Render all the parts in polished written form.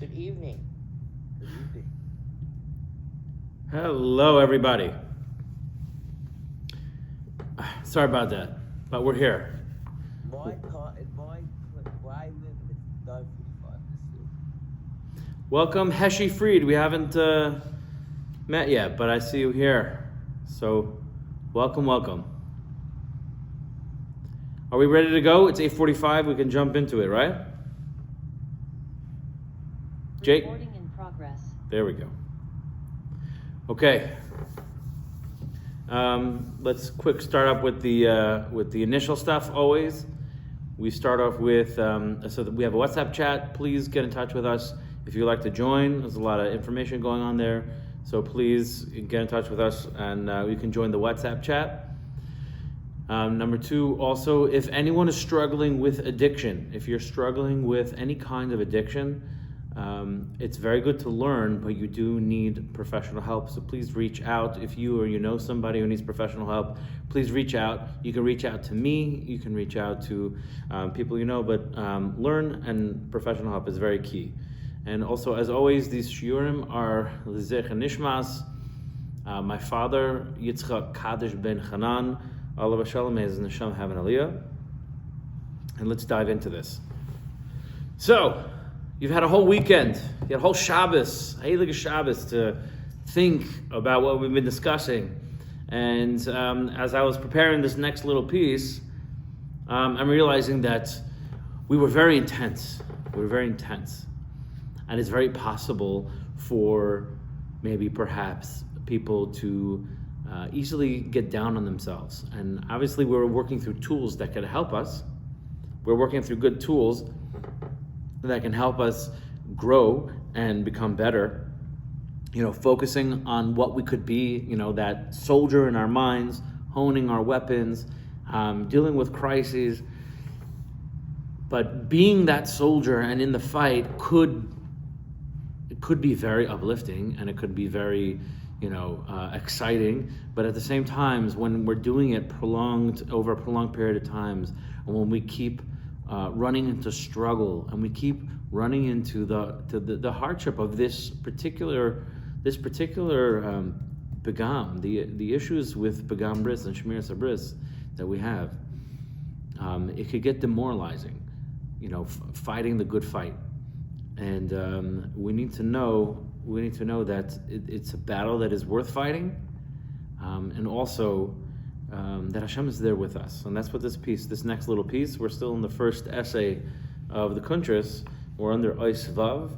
Good evening. Good evening. Hello, everybody. Sorry about that, but we're here. My car and where I live, it's 9:45 this week. Welcome, Heshi Fried. We haven't met yet, but I see you here. So, welcome. Are we ready to go? It's 8:45. We can jump into it, right? Jake? Recording in progress. There we go. Okay. Let's quick start up with the initial stuff. Always, we start off with so that we have a WhatsApp chat. Please get in touch with us if you'd like to join. There's a lot of information going on there, so please get in touch with us, and you can join the WhatsApp chat. Number two, also, if anyone is struggling with addiction, if you're struggling with any kind of addiction, it's very good to learn, but you do need professional help. So please reach out. If you or you know somebody who needs professional help, please reach out. You can reach out to me. You can reach out to people you know, but learn and professional help is very key. And also, as always, these shiurim are l'zech nishmas. My father, Yitzchak Kaddish ben Hanan, Allah Shalom, may his neshama have an aliyah. And let's dive into this. So, you've had a whole weekend, you had a whole Shabbos, Heilige Shabbos, to think about what we've been discussing. And as I was preparing this next little piece, I'm realizing that we were very intense. And it's very possible for perhaps people to easily get down on themselves. And obviously we're working through tools that can help us. We're working through good tools that can help us grow and become better, focusing on what we could be, that soldier in our minds, honing our weapons, dealing with crises. But being that soldier and in the fight could be very uplifting, and it could be very, exciting. But at the same time, when we're doing it over a prolonged period of times, and when we keep running into struggle, and we keep running into the hardship of this particular begam, the issues with begam bris and shmiras habris that we have, it could get demoralizing. Fighting the good fight, and we need to know that it's a battle that is worth fighting, and also that Hashem is there with us. And that's what this next little piece, we're still in the first essay of the Kuntras. We're under Ois Vav,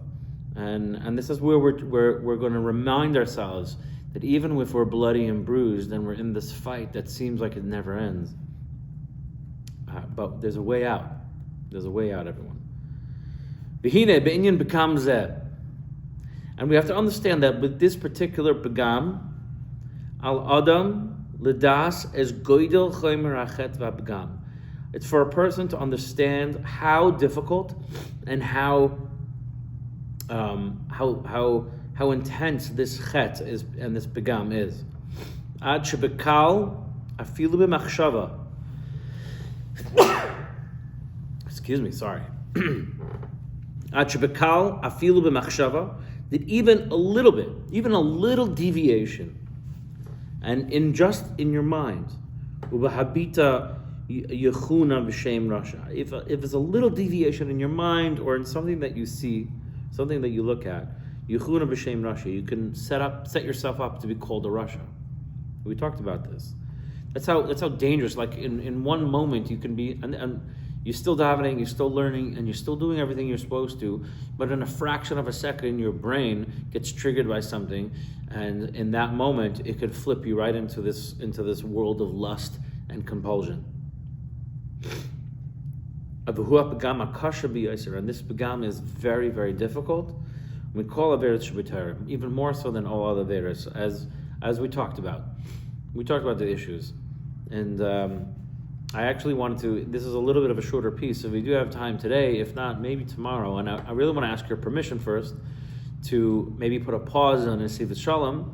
and this is where we're going to remind ourselves that even if we're bloody and bruised and we're in this fight that seems like it never ends, but there's a way out. There's a way out, everyone. B'hine be'inyan bekam zeh. And we have to understand that with this particular begam, al adam ledas es goydel chomer achet v'begam. It's for a person to understand how difficult and how intense this chet is and this begam is. Ad shebekal afilu b'machshava. Excuse me, sorry. Ad shebekal afilu b'machshava. That even a little deviation, and in your mind, ubahabita yechuna b'shem rasha. If it's a little deviation in your mind or in something that you see, something that you look at, yechuna b'shem rasha, you can set yourself up to be called a rasha. We talked about this. That's how dangerous. Like in one moment you can be and you're still davening, you're still learning, and you're still doing everything you're supposed to, but in a fraction of a second, your brain gets triggered by something, and in that moment, it could flip you right into this world of lust and compulsion. And this begam is very, very difficult. We call it Averos Shabbatar, even more so than all other Averos, as we talked about. We talked about the issues, and I actually wanted to, this is a little bit of a shorter piece, so we do have time today, if not, maybe tomorrow, and I really want to ask your permission first to maybe put a pause on Nesivos Shalom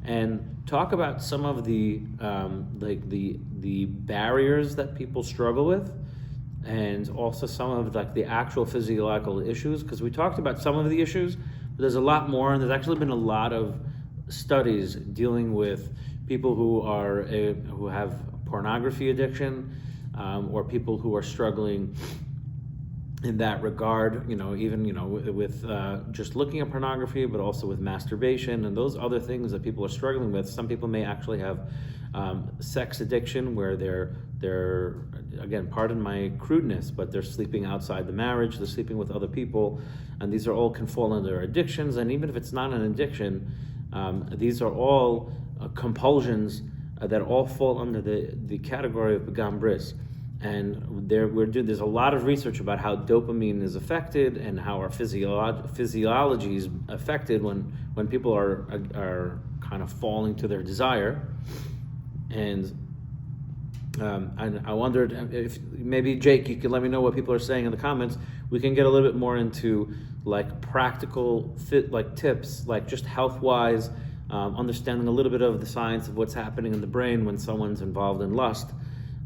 and talk about some of the barriers that people struggle with, and also some of like the actual physiological issues, because we talked about some of the issues, but there's a lot more, and there's actually been a lot of studies dealing with people who have pornography addiction, or people who are struggling in that regard, with just looking at pornography, but also with masturbation and those other things that people are struggling with. Some people may actually have sex addiction, where they're again, pardon my crudeness, but they're sleeping outside the marriage, they're sleeping with other people, and these are all can fall under addictions. And even if it's not an addiction, these are all compulsions that all fall under the category of Begam Bris. And there's a lot of research about how dopamine is affected and how our physiology is affected when people are kind of falling to their desire. And I wondered if maybe, Jake, you could let me know what people are saying in the comments. We can get a little bit more into like practical tips, like just health-wise, understanding a little bit of the science of what's happening in the brain when someone's involved in lust.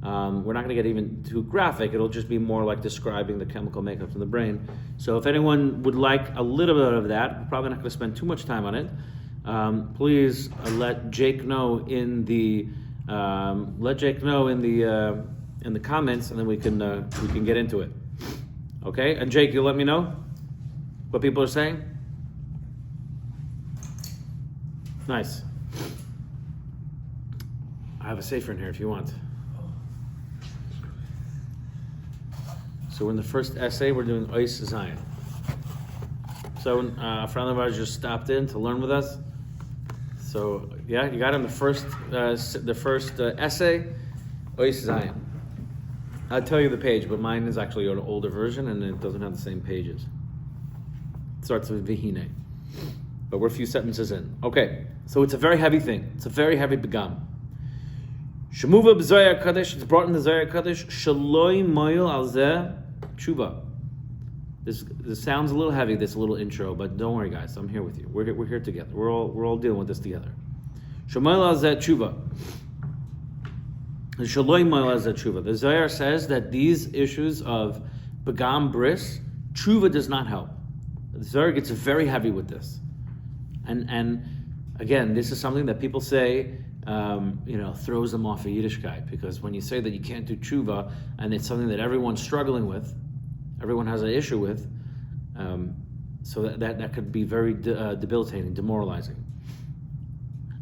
We're not going to get even too graphic. It'll just be more like describing the chemical makeup in the brain. So if anyone would like a little bit of that, we're probably not going to spend too much time on it. Please let Jake know in the comments, and then we can get into it. Okay? And Jake, you'll let me know what people are saying. Nice. I have a safer in here if you want. So we're in the first essay. We're doing Ois Zion. So a friend of ours just stopped in to learn with us. So yeah, you got him the first essay, Ois Zion. I'll tell you the page, but mine is actually an older version and it doesn't have the same pages. It starts with Vihine, but we're a few sentences in. Okay, so it's a very heavy thing. It's a very heavy begam. Shemuva b'Zohar Kadosh. It's brought in the Zohar Kadosh. Shaloi moil al zeh tshuva. This sounds a little heavy, this little intro, but don't worry, guys. I'm here with you. We're here together. We're all dealing with this together. Shemoil al zeh tshuva. Shaloi moil al zeh tshuva. The Zohar says that these issues of begam bris, tshuva does not help. The Zohar gets very heavy with this, and again, this is something that people say. Throws them off a Yiddishkeit, because when you say that you can't do tshuva, and it's something that everyone's struggling with, everyone has an issue with, so that could be very debilitating, demoralizing.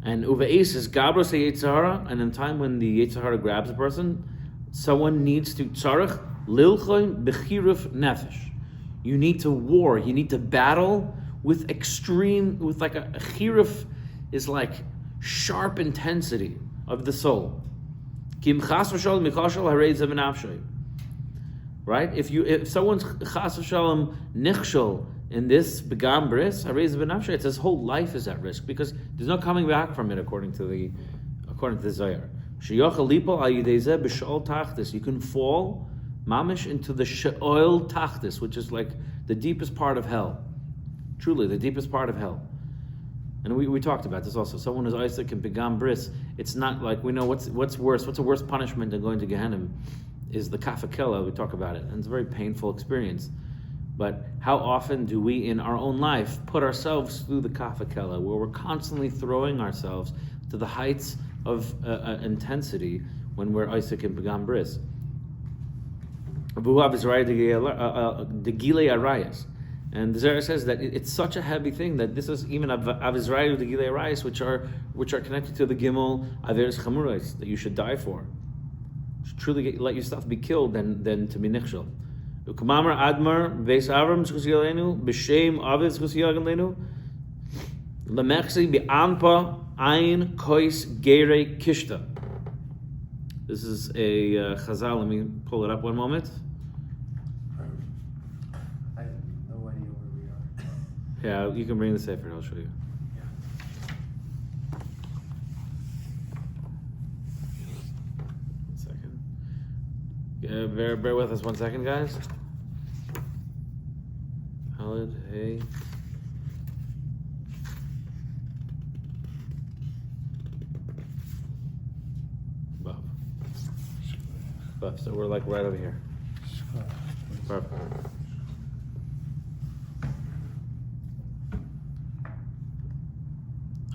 And uve'is is gabros yetzahara, and in time when the yetzahara grabs a person, someone needs to tzarech lilchoin bechiruf nefesh. You need to war. You need to battle with like a chiruf is like sharp intensity of the soul. Right? If someone's chas v'shalom nichshol in this begam bris, it's his whole life is at risk, because there's no coming back from it, according to the Zohar. You can fall mamish into the she'ol tachtis, which is like the deepest part of hell. Truly, the deepest part of hell. And we talked about this also. Someone who's Isaac and Begam Bris, it's not like we know what's worse. What's a worse punishment than going to Gehenna is the kafakela. We talk about it, and it's a very painful experience. But how often do we in our own life put ourselves through the kafakela, where we're constantly throwing ourselves to the heights of intensity when we're Isaac and Begam Bris? And the Zohar says that it's such a heavy thing that this is even Avizrayu the Gilei Arayis, which are connected to the Gimel Averis Chamurais, that you should die for. You should truly let yourself be killed than to be nichshel. Ukamamar Admar Beis Avram Zchus Yalenu B'Shem Aviv Zchus Yagalenu Lemechsi B'Anpa Ayin Kois Gerei Kishta. This is a Chazal. Let me pull it up one moment. Yeah, you can bring the Sefer, I'll show you. Yeah. One second. Yeah, bear with us 1 second, guys. Halid, hey. Buff. So we're like right over here. Perfect.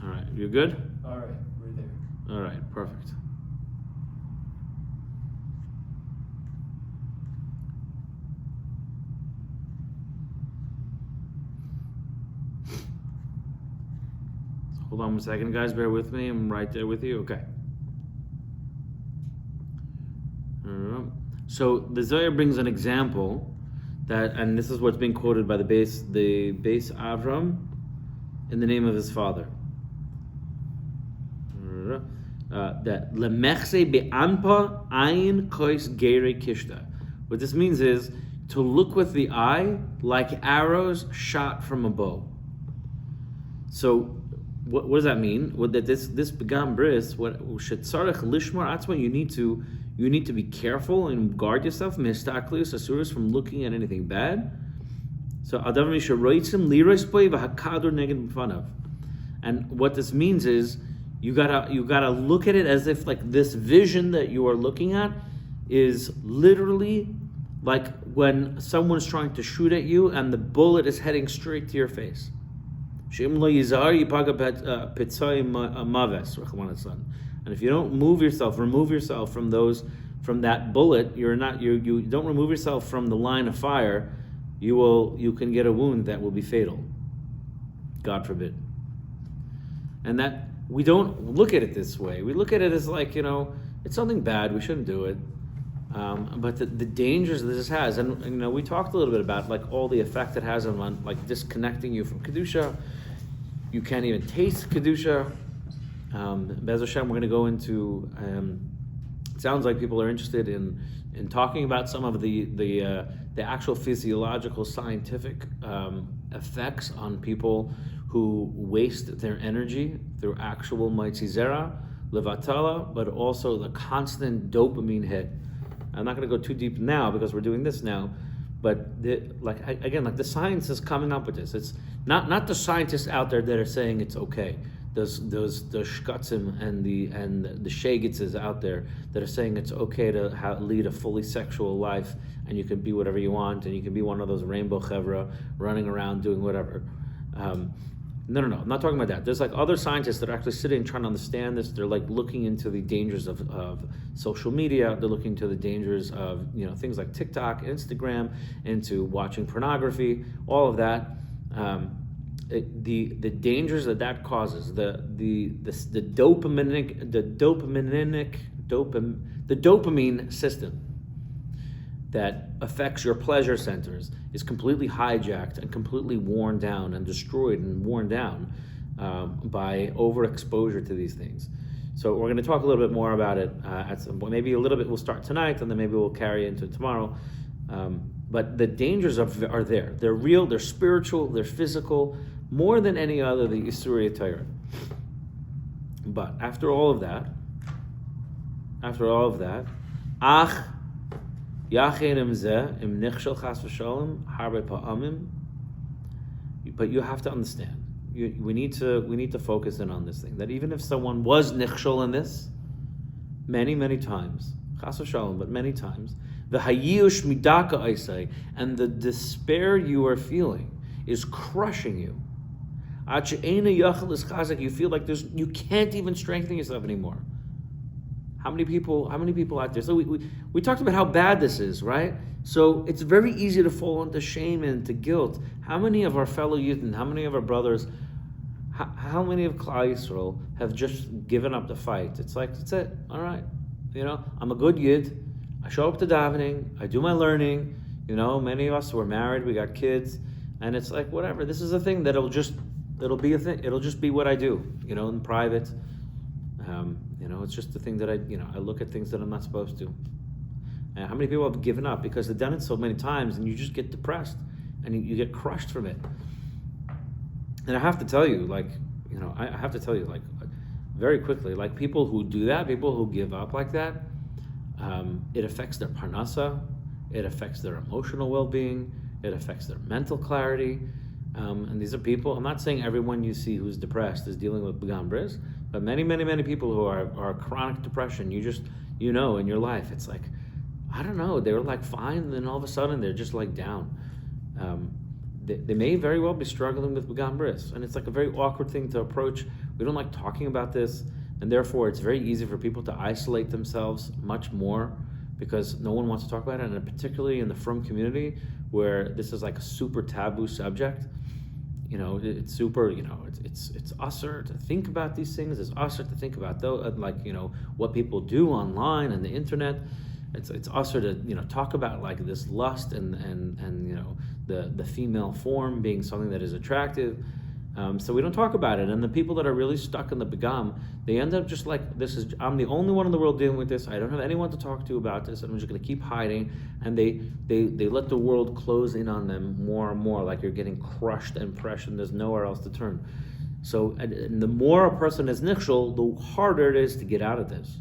All right, you good? All right, we're there. All right, perfect. Hold on 1 second, guys. Bear with me. I'm right there with you. Okay. So the Zohar brings an example that, and this is what's being quoted by the base Avram in the name of his father. That lemechse be'anpa ayin kois gere kishta. What this means is to look with the eye like arrows shot from a bow. So what does that mean? What that this begam bris, what shetzarech lishmar atzma, you need to be careful and guard yourself mistaklius asuras from looking at anything bad. So adav misharoitzim liros boy v'hakadur neged b'fanav. And what this means is you gotta look at it as if like this vision that you are looking at is literally like when someone's trying to shoot at you and the bullet is heading straight to your face. And if you don't remove yourself from that bullet, you don't remove yourself from the line of fire, you can get a wound that will be fatal. God forbid. And that we don't look at it this way. We look at it as like, it's something bad, we shouldn't do it. But the dangers that this has, and we talked a little bit about like all the effect it has on like disconnecting you from Kedusha. You can't even taste Kedusha. Bez Hashem, we're going to go into, it sounds like people are interested in talking about some of the actual physiological scientific effects on people who waste their energy through actual Maitzizera, Levatala, but also the constant dopamine hit. I'm not going to go too deep now because we're doing this now, but the science is coming up with this. It's not the scientists out there that are saying it's okay. Those shkatzim and the shagitzes out there that are saying it's okay to lead a fully sexual life and you can be whatever you want and you can be one of those rainbow chevra running around doing whatever. No, I'm not talking about that. There's like other scientists that are actually sitting trying to understand this. They're like looking into the dangers of social media. They're looking into the dangers of things like TikTok, Instagram, into watching pornography, all of that. The dangers that causes, the dopamine system that affects your pleasure centers is completely hijacked and completely worn down and destroyed and worn down by overexposure to these things. So we're going to talk a little bit more about it at some point. Maybe a little bit we'll start tonight and then maybe we'll carry into tomorrow. But the dangers are there. They're real, they're spiritual, they're physical, more than any other, the Isurei Torah. But after all of that, ach yachenim zeh im nichshel chas v'shalom harbe pa'amim. But you have to understand, we need to focus in on this thing, that even if someone was nichshel in this, many times, chas v'shalom, but many times, the hayush midaka aisai, and the despair you are feeling is crushing you. You feel like you can't even strengthen yourself anymore. How many people out there? So we talked about how bad this is, right? So it's very easy to fall into shame and into guilt. How many of our fellow Yidden, how many of our brothers, how many of Klal Yisrael have just given up the fight? It's like, that's it, all right. I'm a good Yid. I show up to davening. I do my learning. Many of us were married. We got kids. And it's like, whatever. This is a thing it'll be a thing. It'll just be what I do, in private. It's just the thing that I look at things that I'm not supposed to. And how many people have given up because they've done it so many times and you just get depressed and you get crushed from it. And I have to tell you, very quickly, like people who do that, people who give up like that, it affects their parnasa, it affects their emotional well-being, it affects their mental clarity. And these are people, I'm not saying everyone you see who's depressed is dealing with begam bris, but many people who are chronic depression, in your life, it's like, I don't know, they were like fine, and then all of a sudden they're just like down. They may very well be struggling with Begam Bris, and it's like a very awkward thing to approach. We don't like talking about this, and therefore it's very easy for people to isolate themselves much more because no one wants to talk about it, and particularly in the Frum community where this is like a super taboo subject. It's super, it's usher to think about these things. It's usher to think about what people do online and the internet. It's usher to talk about like this lust and the female form being something that is attractive. So we don't talk about it, and the people that are really stuck in the begam, they end up just like, I'm the only one in the world dealing with this. I don't have anyone to talk to about this, and I'm just going to keep hiding. And they let the world close in on them more and more, like you're getting crushed and pressed, and there's nowhere else to turn. So, and the more a person is nichshel, the harder it is to get out of this.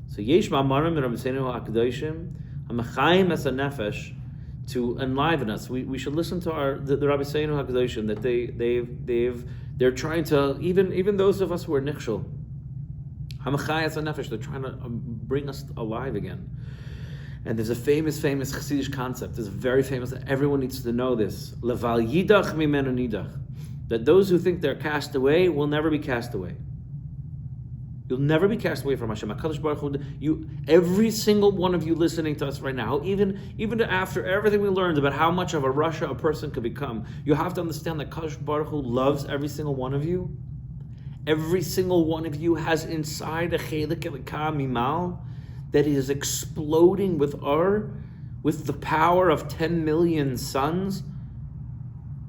So yesh ma'amarim min Rabbeinu HaKadoshim hamachayim es hanefesh, to enliven us. We should listen to the Rabbeinu HaKadoshim, that they're trying to, even those of us who are nichshel, hamachayim es hanefesh, they're trying to bring us alive again. And there's a famous Chassidish concept. It's very famous. Everyone needs to know this. Leval yidach mimenu nidach, that those who think they're cast away will never be cast away. You'll never be cast away from Hashem. HaKadosh Baruch Hu, every single one of you listening to us right now, even after everything we learned about how much of a Russia a person could become, you have to understand that HaKadosh Baruch Hu loves every single one of you. Every single one of you has inside a chelik elika mimal that is exploding with the power of 10 million suns.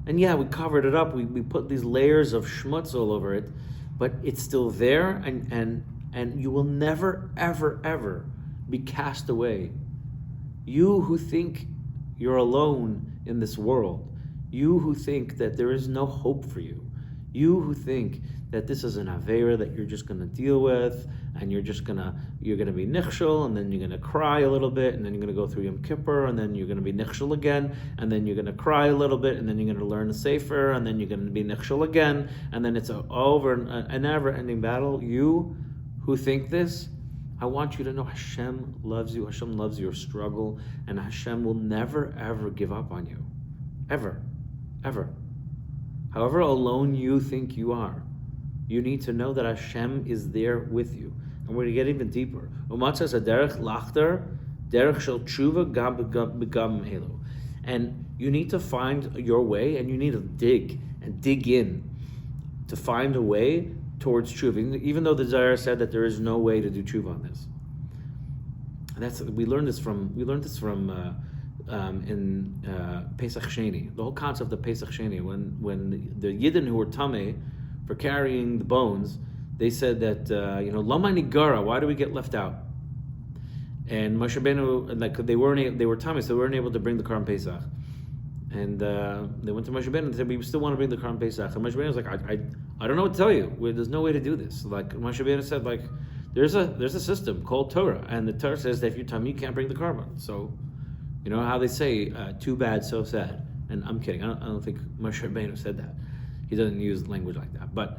And yeah, we covered it up. We put these layers of schmutz all over it. But it's still there, and you will never, ever, ever be cast away. You who think you're alone in this world, you who think that there is no hope for you, you who think that this is an aveira that you're just going to deal with, and you're gonna be nichshel, and then you're gonna cry a little bit, and then you're gonna go through Yom Kippur, and then you're gonna be nichshel again, and then you're gonna cry a little bit, and then you're gonna learn a sefer, and then you're gonna be nichshel again, and then it's a never-ending battle. You who think this, I want you to know Hashem loves you. Hashem loves your struggle, and Hashem will never ever give up on you, ever, ever. However alone you think you are, you need to know that Hashem is there with you. And we're going to get even deeper. And you need to find your way, and you need to dig in to find a way towards tshuva. Even though the Zohar said that there is no way to do tshuva on this. And we learned this from in Pesach Sheni. The whole concept of Pesach Sheni, when the Yidden who were tameh for carrying the bones, they said that Lama Nigara, why do we get left out? And Moshe Rabbeinu, they were tameh, so they weren't able to bring the Karm Pesach. And they went to Moshe Rabbeinu and said, we still want to bring the Karm Pesach. And Moshe Rabbeinu was like, I don't know what to tell you. There's no way to do this. Like Moshe Rabbeinu said, there's a system called Torah, and the Torah says that if you're tameh, you can't bring the Karban. So, you know how they say, too bad, so sad. And I'm kidding. I don't think Moshe Rabbeinu said that. He doesn't use language like that. But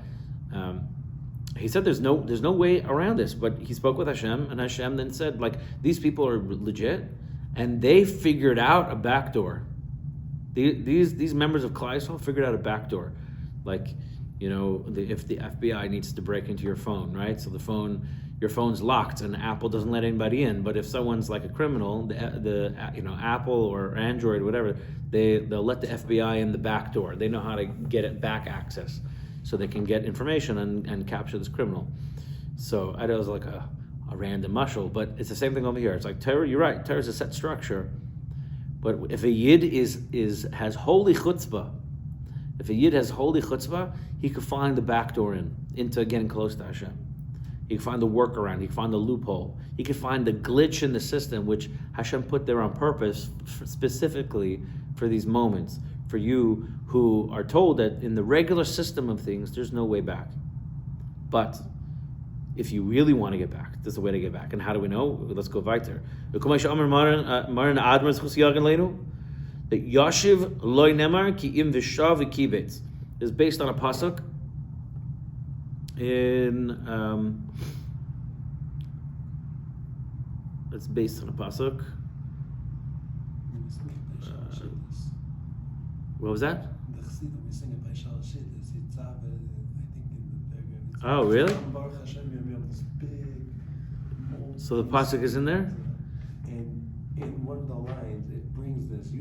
he said there's no way around this. But he spoke with Hashem, and Hashem then said, these people are legit, and they figured out a backdoor. These members of Klal Yisrael figured out a backdoor. If the FBI needs to break into your phone, right? So your phone's locked, and Apple doesn't let anybody in. But if someone's like a criminal, the Apple or Android, whatever, they'll let the FBI in the back door. They know how to get it back access, so they can get information and capture this criminal. So I know it was like a random mushal, but it's the same thing over here. It's like Torah. You're right. Torah is a set structure, but if a yid has holy chutzpah, he could find the back door into getting close to Hashem. He can find the workaround. He can find the loophole. He can find the glitch in the system, which Hashem put there on purpose, specifically for these moments. For you who are told that in the regular system of things, there's no way back. But if you really want to get back, there's a way to get back. And how do we know? Let's go weiter. That Yashiv loy nemar ki im v'shav v'kibetz is based on a pasuk in It's based on a pasuk. What was that? Oh, really? So the pasuk is in there? And in one of the lines, it brings this.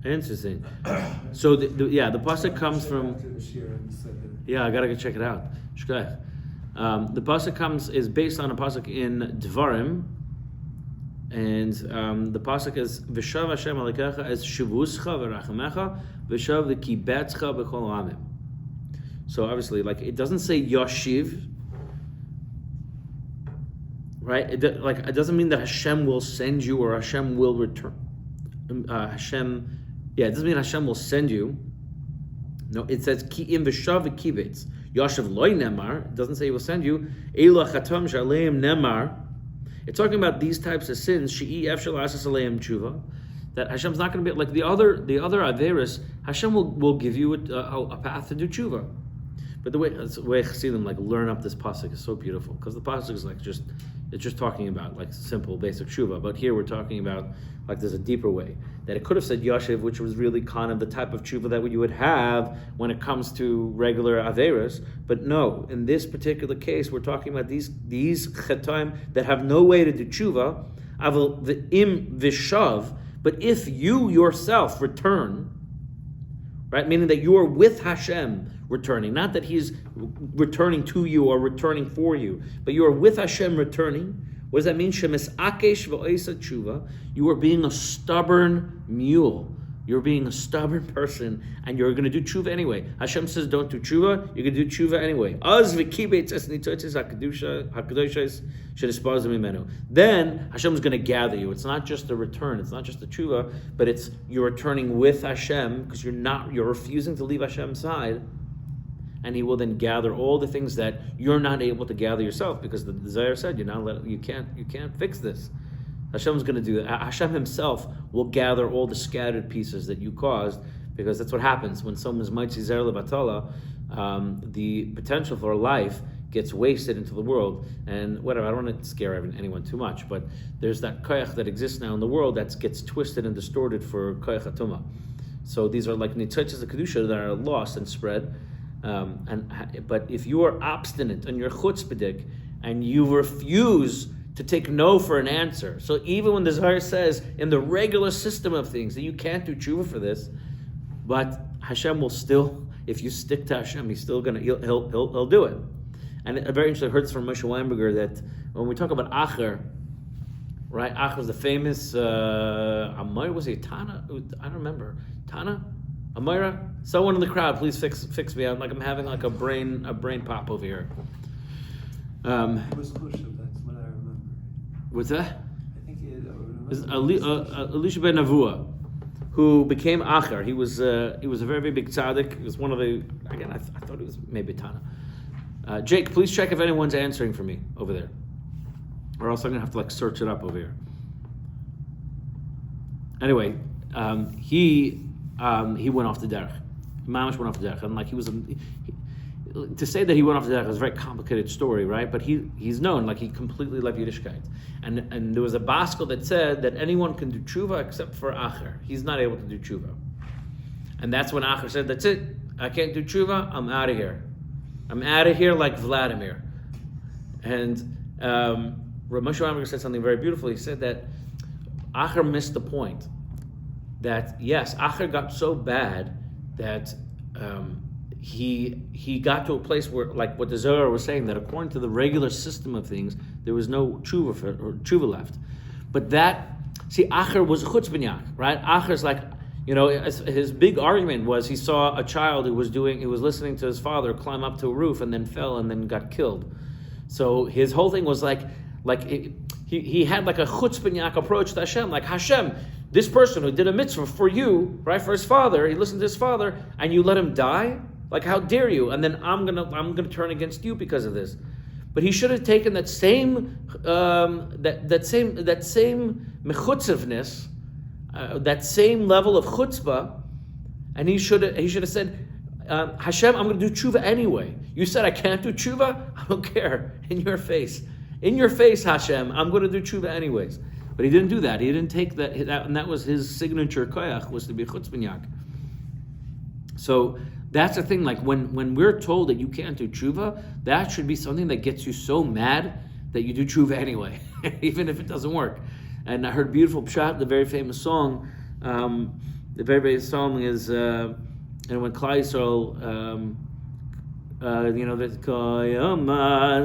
Interesting. So the pasuk comes from. Yeah, I gotta go check it out. Shkoyach. The pasuk is based on a pasuk in Dvarim, and the pasuk is V'shav Hashem Alikecha as Shavuscha v'Rachamecha V'shav v'Kibetzcha b'Chol Amim. So obviously, like it doesn't say Yoshiv, right? It doesn't mean that Hashem will send you or Hashem will return. It doesn't mean Hashem will send you. No, it says Ki im V'shav v'Kibetz. Yoshev loy nemar, it doesn't say he will send you. Eila chatam shaleim nemar. It's talking about these types of sins. She'i efshel asas aleim tshuva. That Hashem's not going to be like the other averis. Hashem will give you a path to do tshuva. But the way Chassidim like learn up this pasuk is so beautiful because the pasuk is like it's just talking about like simple basic tshuva. But here we're talking about like there's a deeper way that it could have said Yoshev, which was really kind of the type of tshuva that you would have when it comes to regular averos. But no, in this particular case, we're talking about these chetaim that have no way to do tshuva. Aval the im vishav. But if you yourself return, right, meaning that you are with Hashem returning, not that He's returning to you or returning for you, but you are with Hashem returning. What does that mean? Shemes akesh v'oisa tshuva. You are being a stubborn mule. You're being a stubborn person, and you're going to do tshuva anyway. Hashem says, "Don't do tshuva." You're going to do tshuva anyway. Az v'kibetz es nitotzes hakadoshos shenispaz mimenu. Then Hashem is going to gather you. It's not just a return. It's not just a tshuva, but it's you're returning with Hashem because you're refusing to leave Hashem's side. And He will then gather all the things that you're not able to gather yourself, because the Zohar said you can't fix this. Hashem's going to do that. Hashem Himself will gather all the scattered pieces that you caused, because that's what happens when someone's Maitzi Zer Lebatala. The potential for life gets wasted into the world, and whatever. I don't want to scare anyone too much, but there's that koyach that exists now in the world that gets twisted and distorted for koyach atuma. So these are like nitzotzes of kedusha that are lost and spread. But if you are obstinate and you're chutzpahdik and you refuse to take no for an answer, so even when the Zohar says in the regular system of things that you can't do tshuva for this, but Hashem will still, if you stick to Hashem, He's still he'll do it. And it very interesting hurts from Moshe Weinberger that when we talk about Acher, right? Acher was the famous Amor, was he Tana? I don't remember. Tana? Amira? Someone in the crowd, please fix me. I'm having like a brain pop over here. It was Khushav, that's what I remember. What's that? I think Elisha ben Navua, who became Acher. He was a very, very big tzaddik. He was one of the, again, I thought it was maybe Tana. Jake, please check if anyone's answering for me over there, or else I'm gonna have to like search it up over here. Anyway, he went off the derech. Mamash went off the derech, and like to say that he went off the derech is a very complicated story, right? But he's known, like he completely left Yiddishkeit, and there was a baskel that said that anyone can do tshuva except for Acher. He's not able to do tshuva, and that's when Acher said, "That's it. I can't do tshuva. I'm out of here. I'm out of here like Vladimir." And Rav Moshe Weinberger said something very beautiful. He said that Acher missed the point. That yes, Acher got so bad that he got to a place where, like what the Zohar was saying, that according to the regular system of things, there was no tshuva left. But Acher was a chutzpahnik, right? Acher's like, his big argument was he saw a child who was listening to his father climb up to a roof and then fell and then got killed. So his whole thing was he had like a chutzpahnik approach to Hashem, like Hashem, this person who did a mitzvah for you, right, for his father, he listened to his father, and you let him die? Like, how dare you? And then I'm gonna turn against you because of this. But he should have taken that same mechutzivness, that same level of chutzpah, and he should have said, Hashem, I'm going to do tshuva anyway. You said I can't do tshuva? I don't care. In your face. in your face, Hashem, I'm going to do tshuva anyways. But he didn't do that. He didn't take that, and that was his signature koyach, was to be chutzpinyak. So that's the thing, like when we're told that you can't do tshuva, that should be something that gets you so mad that you do tshuva anyway, even if it doesn't work. And I heard beautiful pshat, the very famous song. The very famous song is, and when Klal Yisrael, that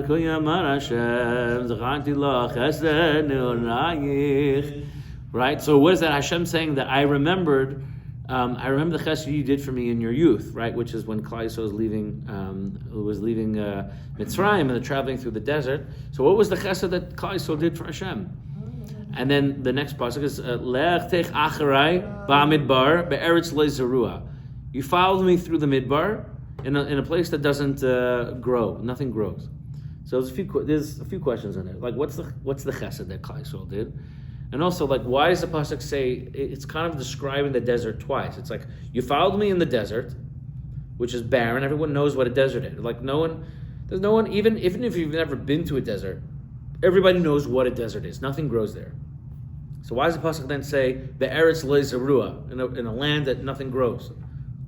Koyamar Hashem, Zachanti Lach Chesed Ne'onayich. Right. So what is that? Hashem saying that I remember the chesed you did for me in your youth, right? Which is when Klal Yisrael was leaving Mitzrayim and they're traveling through the desert. So what was the chesed that Klal Yisrael did for Hashem? And then the next pasuk is Lech Tech Acharai Ba'amidbar Be'eretz Lo Zerua. You followed me through the midbar in a place that doesn't grow, nothing grows. So there's a few questions in there. Like what's the chesed that Klal Yisrael did? And also, like, why does the pasuk say, it's kind of describing the desert twice. It's like, you followed me in the desert, which is barren. Everyone knows what a desert is. Like, there's no one, even if you've never been to a desert, everybody knows what a desert is. Nothing grows there. So why does the pasuk then say, the Eretz Lo Zerua, in a land that nothing grows?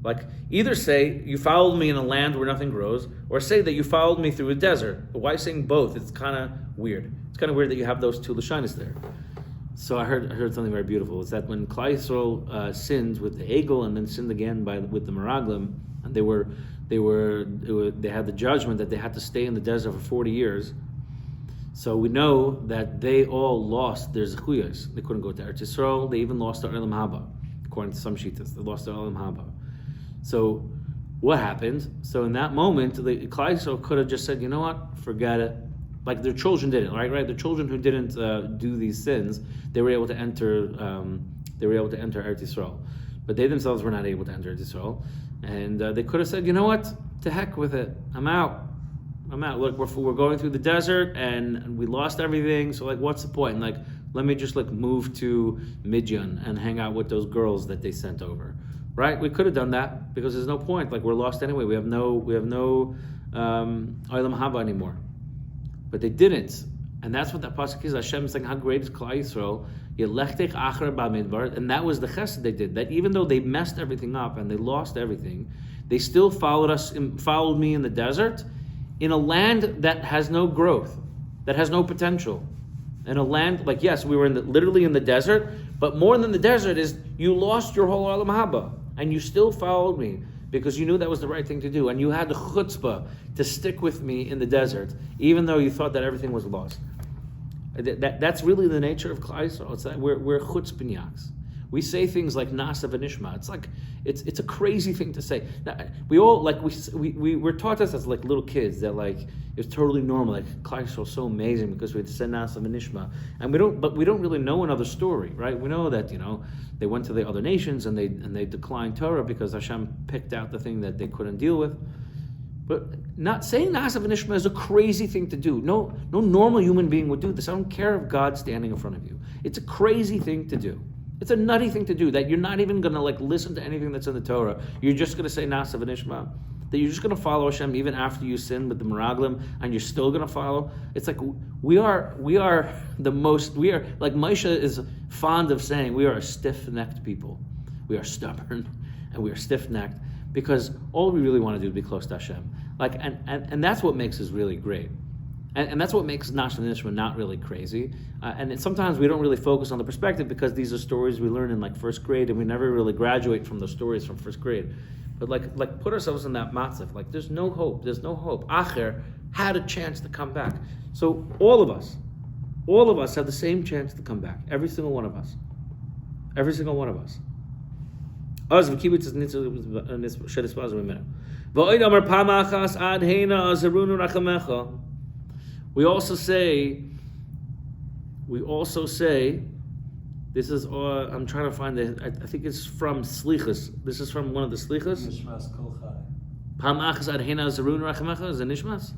Like, either say, you followed me in a land where nothing grows, or say that you followed me through a desert. But why saying both? It's kind of weird. It's kind of weird that you have those two lashonos there. So I heard something very beautiful. It's that when Klal Yisrael sinned with the Egel and then sinned again with the Meraglim, and they had the judgment that they had to stay in the desert for 40 years. So we know that they all lost their zechuyos. They couldn't go to Eretz Yisrael. They even lost their Olam Haba, according to some shittas. They lost their Olam Haba. So what happened? So in that moment, the Klal Yisrael could have just said, you know what, forget it. Like their children didn't, right? The children who didn't do these sins, they were able to enter. They were able to enter Eretz Yisrael, but they themselves were not able to enter Eretz Yisrael. And they could have said, you know what? To heck with it. I'm out. Look, we're going through the desert and we lost everything. So like, what's the point? And like, let me just like move to Midian and hang out with those girls that they sent over, right? We could have done that because there's no point. Like we're lost anyway. We have no Olam Haba anymore. But they didn't, and that's what that pasuk is. Hashem is saying, "How great is Klal Yisrael?" Yelechtech achar b'midbar, and that was the chesed they did. That even though they messed everything up and they lost everything, they still followed me in the desert, in a land that has no growth, that has no potential, in a land like yes, we were literally in the desert, but more than the desert is you lost your whole Olam Haba, and you still followed me. Because you knew that was the right thing to do, and you had the chutzpah to stick with me in the desert, even though you thought that everything was lost. That's really the nature of Klal Yisrael. It's that we're chutzpinyaks. We say things like Nasa v'nishma. It's like it's a crazy thing to say. Now, we all like we were taught this as like little kids that like it's totally normal. Like Klal Yisrael is so amazing because we had to say Nasa v'nishma, and we don't really know another story, right? We know that they went to the other nations and they declined Torah because Hashem picked out the thing that they couldn't deal with. But not saying Nasa v'nishma is a crazy thing to do. No normal human being would do this. I don't care if God's standing in front of you. It's a crazy thing to do. It's a nutty thing to do, that you're not even going to like listen to anything that's in the Torah. You're just going to say Nasa v'nishma. That you're just going to follow Hashem even after you sin with the Meraglim, and you're still going to follow. It's like we are like Moshe is fond of saying, we are a stiff-necked people. We are stubborn and we are stiff-necked because all we really want to do is be close to Hashem. Like and that's what makes us really great. And that's what makes Nasa v'nishma not really crazy. And sometimes we don't really focus on the perspective because these are stories we learn in like first grade, and we never really graduate from those stories from first grade. But like put ourselves in that matzav. Like there's no hope. Acher had a chance to come back. So all of us have the same chance to come back. Every single one of us. We also say, this is, I'm trying to find it, I think it's from Slichas. This is from one of the Slichas. Nishmas kol chai. Pam achas ad heina zarun rachamecha, is it Nishmas?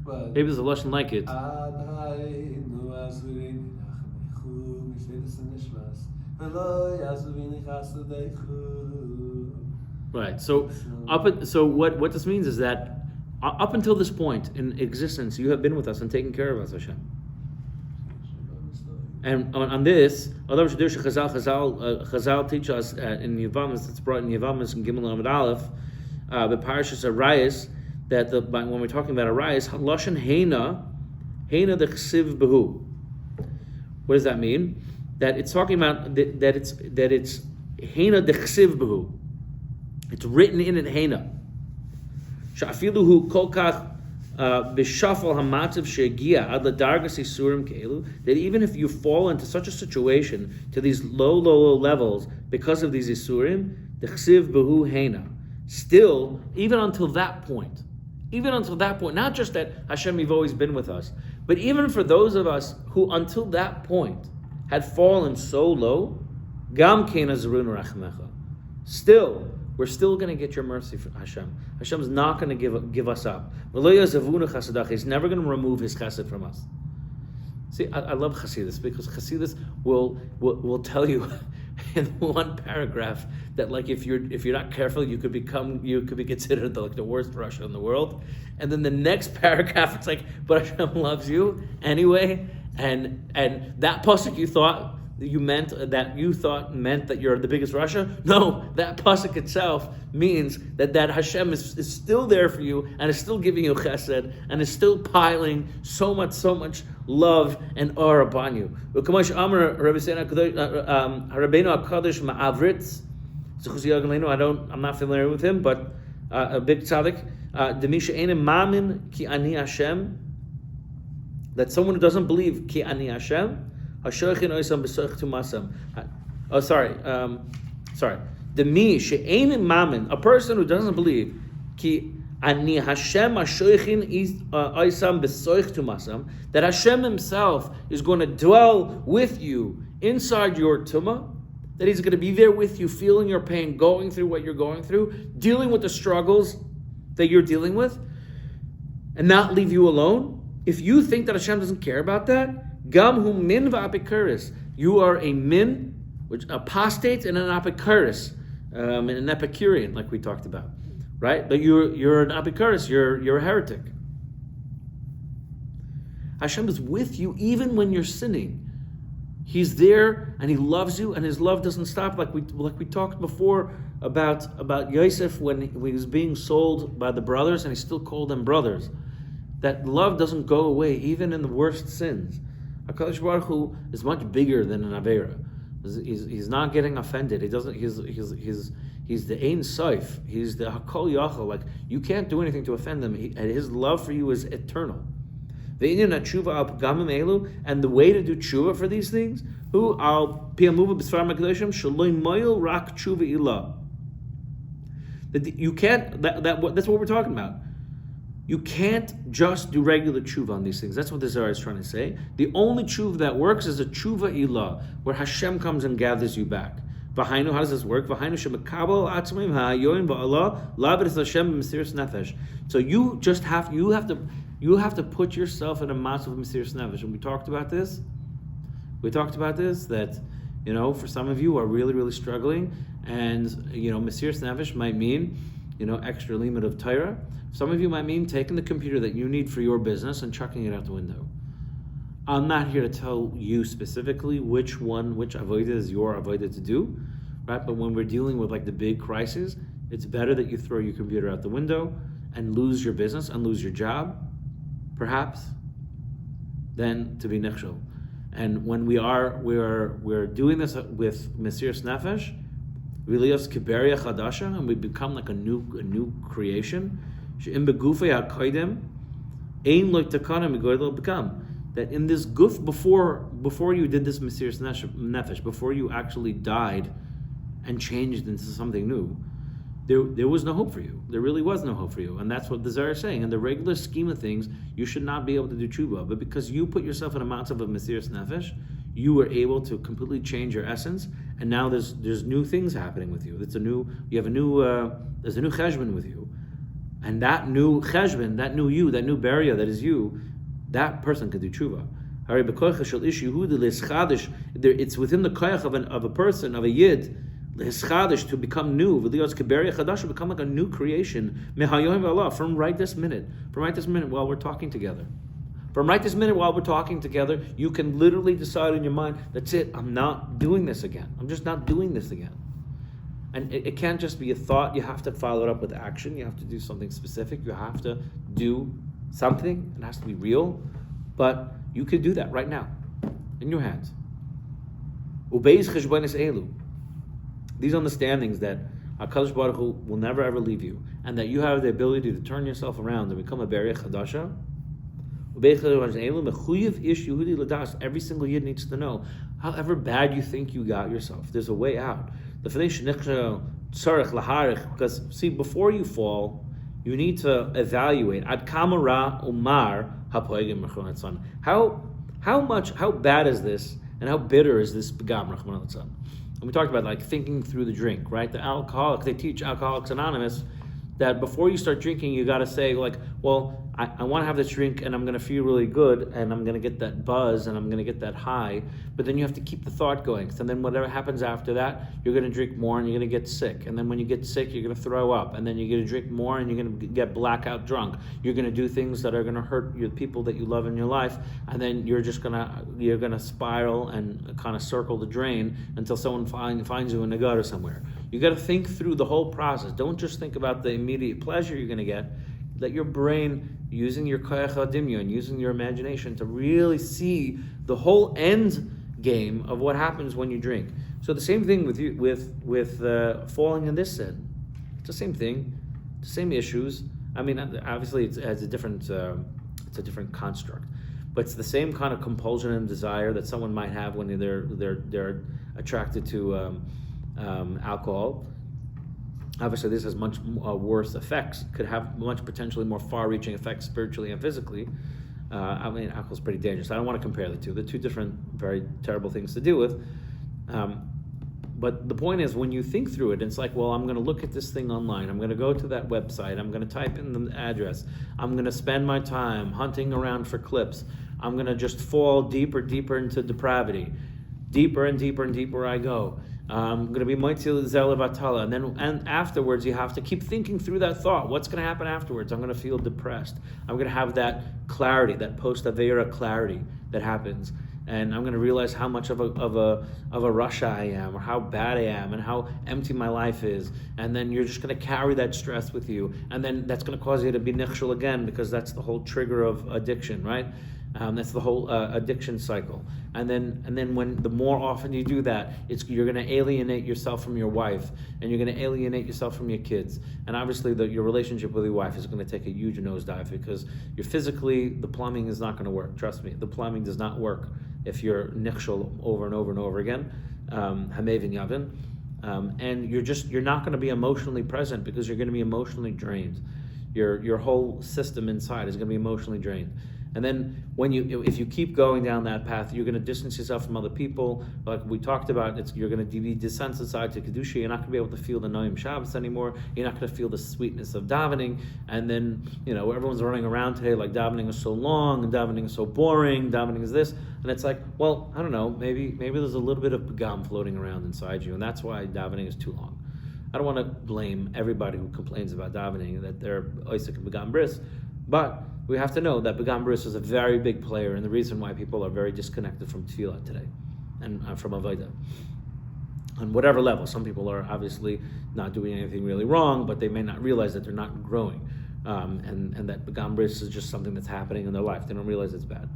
Well, Maybe there's a Lashon like it. Ad hainu azurin rachamechu mishvedas nishmas v'lo yazuvin chasadechu. Right, so what this means is that up until this point in existence, you have been with us and taken care of us, Hashem. And on this, Chazal teach us in Yevamos, it's brought in Yevamos in Gimel Amud Aleph, the Parashas Arayis, that when we're talking about Arayis, Lashon Heina the Chsiv Behu. What does that mean? That it's talking about that it's Heina the Chsiv Behu. It's written in it Heina. Sha'afiluhu kol kach b'shafal hamatzav shegia ad ladargas isurim keilu, that even if you fall into such a situation, to these low levels because of these isurim, the chsiv behu heina. Still, even until that point, not just that Hashem, you've always been with us, but even for those of us who until that point had fallen so low, gam kein azrun rachmecha. Still, we're still going to get your mercy from Hashem. Hashem's not going to give us up. He's never going to remove His chesed from us. See, I love Chassidus, because Chassidus will tell you in one paragraph that, like, if you're not careful, you could be considered the worst Russia in the world. And then the next paragraph, it's like, but Hashem loves you anyway. And that pasuk you thought meant that you're the biggest Russia. No, that pasuk itself means that Hashem is still there for you and is still giving you chesed and is still piling so much love and awe upon you. I'm not familiar with him, but a big tzaddik. That someone who doesn't believe ki ani Hashem. Oh, sorry. Demi she'ein mamin, a person who doesn't believe ki ani Hashem hashoichin oisam besoich tumasam, that Hashem Himself is going to dwell with you inside your tumah, that He's going to be there with you, feeling your pain, going through what you're going through, dealing with the struggles that you're dealing with, and not leave you alone. If you think that Hashem doesn't care about that, Gam hu min va'apikuris. You are a min, which apostate, and an apikuris, and an Epicurean, like we talked about, right? But you're an apikuris. You're a heretic. Hashem is with you even when you're sinning. He's there and He loves you, and His love doesn't stop. Like we talked before about Yosef when he was being sold by the brothers, and He still called them brothers. That love doesn't go away even in the worst sins. HaKadosh Baruch Hu is much bigger than an Aveira. He's not getting offended. He's the Ein Sof. He's the Hakol Yachal. Like, you can't do anything to offend Him. And His love for you is eternal. And the way to do tshuva for these things, you can't. That's what we're talking about. You can't just do regular tshuva on these things. That's what the Zohar is trying to say. The only tshuva that works is a tshuva ilah, where Hashem comes and gathers you back. V'hainu, how does this work? V'hainu shemekabel atzmim ha'ayoin ba'Allah labris Hashem b'mesiras nefesh. So you have to put yourself in a matzah of mesiras nefesh. And we talked about this. That for some of you who are really, really struggling, and mesiras nefesh might mean extra limit of Torah. Some of you might mean taking the computer that you need for your business and chucking it out the window. I'm not here to tell you specifically which avodah is your avodah to do, right? But when we're dealing with like the big crises, it's better that you throw your computer out the window and lose your business and lose your job, perhaps, than to be nichshel. And when we're doing this with mesiras nefesh, V'liyos kiberia chadasha, and we become like a new creation. She'im begufei hakodim ein lo takana migoydel become. That in this guf, before you did this mesiras nefesh, before you actually died and changed into something new, there was no hope for you. There really was no hope for you, and that's what the Zohar is saying. In the regular scheme of things, you should not be able to do tshuva, but because you put yourself in a matzav of mesiras nefesh, you were able to completely change your essence, and now there's new things happening with you. There's a new cheshbon with you, and that new cheshbon, that new you, that new beria that is you, that person can do tshuva. It's within the koyach of a person, of a yid, to become new, to become like a new creation from right this minute while we're talking together. From right this minute while we're talking together, you can literally decide in your mind, that's it, I'm not doing this again. I'm just not doing this again. And it can't just be a thought. You have to follow it up with action. You have to do something specific. You have to do something. It has to be real. But you could do that right now, in your hands. Ubeis cheshbonos elu. These understandings that HaKadosh Baruch Hu will never ever leave you, and that you have the ability to turn yourself around and become a Berech Hadasha. Every single yid needs to know, however bad you think you got yourself, there's a way out. Because see, before you fall, you need to evaluate how bad is this, and how bitter is this begam, and we talked about like thinking through the drink, right? The alcoholic, they teach Alcoholics Anonymous that before you start drinking, you got to say like, well, I want to have this drink and I'm going to feel really good and I'm going to get that buzz and I'm going to get that high. But then you have to keep the thought going. So then whatever happens after that, you're going to drink more and you're going to get sick. And then when you get sick, you're going to throw up. And then you're going to drink more and you're going to get blackout drunk. You're going to do things that are going to hurt your people that you love in your life. And then you're going to spiral and kind of circle the drain until someone finds you in the gutter somewhere. You got to think through the whole process. Don't just think about the immediate pleasure you're going to get. Let your brain, using your koyach hadimyon, using your imagination, to really see the whole end game of what happens when you drink. So the same thing with you, with falling in this sin. It's the same thing, the same issues. I mean, obviously it's a different construct, but it's the same kind of compulsion and desire that someone might have when they're attracted to alcohol. Obviously, this has much worse effects, could have much potentially more far-reaching effects spiritually and physically. I mean, alcohol is pretty dangerous. I don't want to compare the two. They're two different, very terrible things to deal with. But the point is, when you think through it, it's like, well, I'm going to look at this thing online. I'm going to go to that website. I'm going to type in the address. I'm going to spend my time hunting around for clips. I'm going to just fall deeper into depravity. Deeper and deeper I go. I'm going to be moitzil zelavatala, and afterwards you have to keep thinking through that thought. What's going to happen afterwards? I'm going to feel depressed. I'm going to have that clarity, that post-avera clarity that happens, and I'm going to realize how much of a rasha I am, or how bad I am, and how empty my life is. And then you're just going to carry that stress with you, and then that's going to cause you to be nichshel again, because that's the whole trigger of addiction, right? That's the whole addiction cycle. And then when the more often you do that, you're going to alienate yourself from your wife, and you're going to alienate yourself from your kids. And obviously your relationship with your wife is going to take a huge nosedive, because you're physically, the plumbing is not going to work. Trust me, the plumbing does not work if you're nichshel over and over again. Hamevin Yavin. And you're not going to be emotionally present, because you're going to be emotionally drained. Your whole system inside is going to be emotionally drained. And then if you keep going down that path, you're going to distance yourself from other people. Like we talked about, you're going to be desensitized to Kedusha. You're not going to be able to feel the Noam Shabbos anymore. You're not going to feel the sweetness of davening. And then, everyone's running around today like davening is so long, and davening is so boring, davening is this. And it's like, well, I don't know, maybe there's a little bit of begam floating around inside you, and that's why davening is too long. I don't want to blame everybody who complains about davening that they're oisik and begam bris, but we have to know that begam bris is a very big player, and the reason why people are very disconnected from tefillah today and from avodah. On whatever level, some people are obviously not doing anything really wrong, but they may not realize that they're not growing, and that begam bris is just something that's happening in their life. They don't realize it's bad.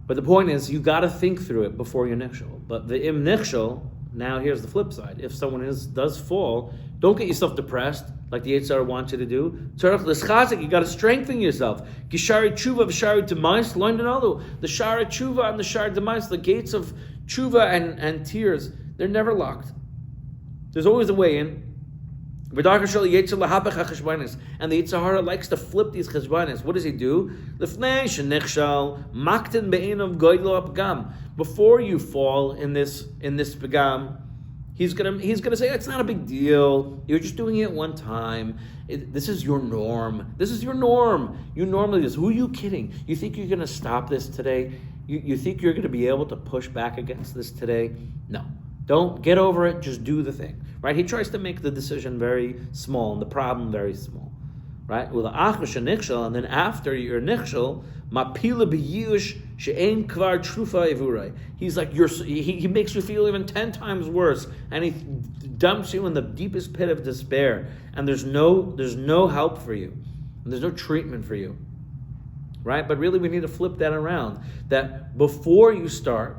But the point is, you got to think through it before you nichshel. But the im nichshel, now here's the flip side. If someone does fall, don't get yourself depressed like the Yetzer Hara wants you to do. You got to strengthen yourself. Gishari tshuva v'shari demais loin denolu. The shara tshuva and the shara demais, the gates of tshuva and tears, they're never locked. There's always a way in. And the Yetzer Hara likes to flip these cheshbonos. What does he do? Before you fall in this begam, he's gonna say, it's not a big deal. You're just doing it one time. This is your norm. This is your norm. You normally do this. Who are you kidding? You think you're gonna stop this today? You think you're gonna be able to push back against this today? No. Don't get over it. Just do the thing. Right? He tries to make the decision very small and the problem very small. right? And then after you're nichshel, mapila b'yush she'ein kvar trufa evurai. He's like he makes you feel even 10 times worse, and he dumps you in the deepest pit of despair. And there's no help for you, and there's no treatment for you, right? But really, we need to flip that around. That before you start,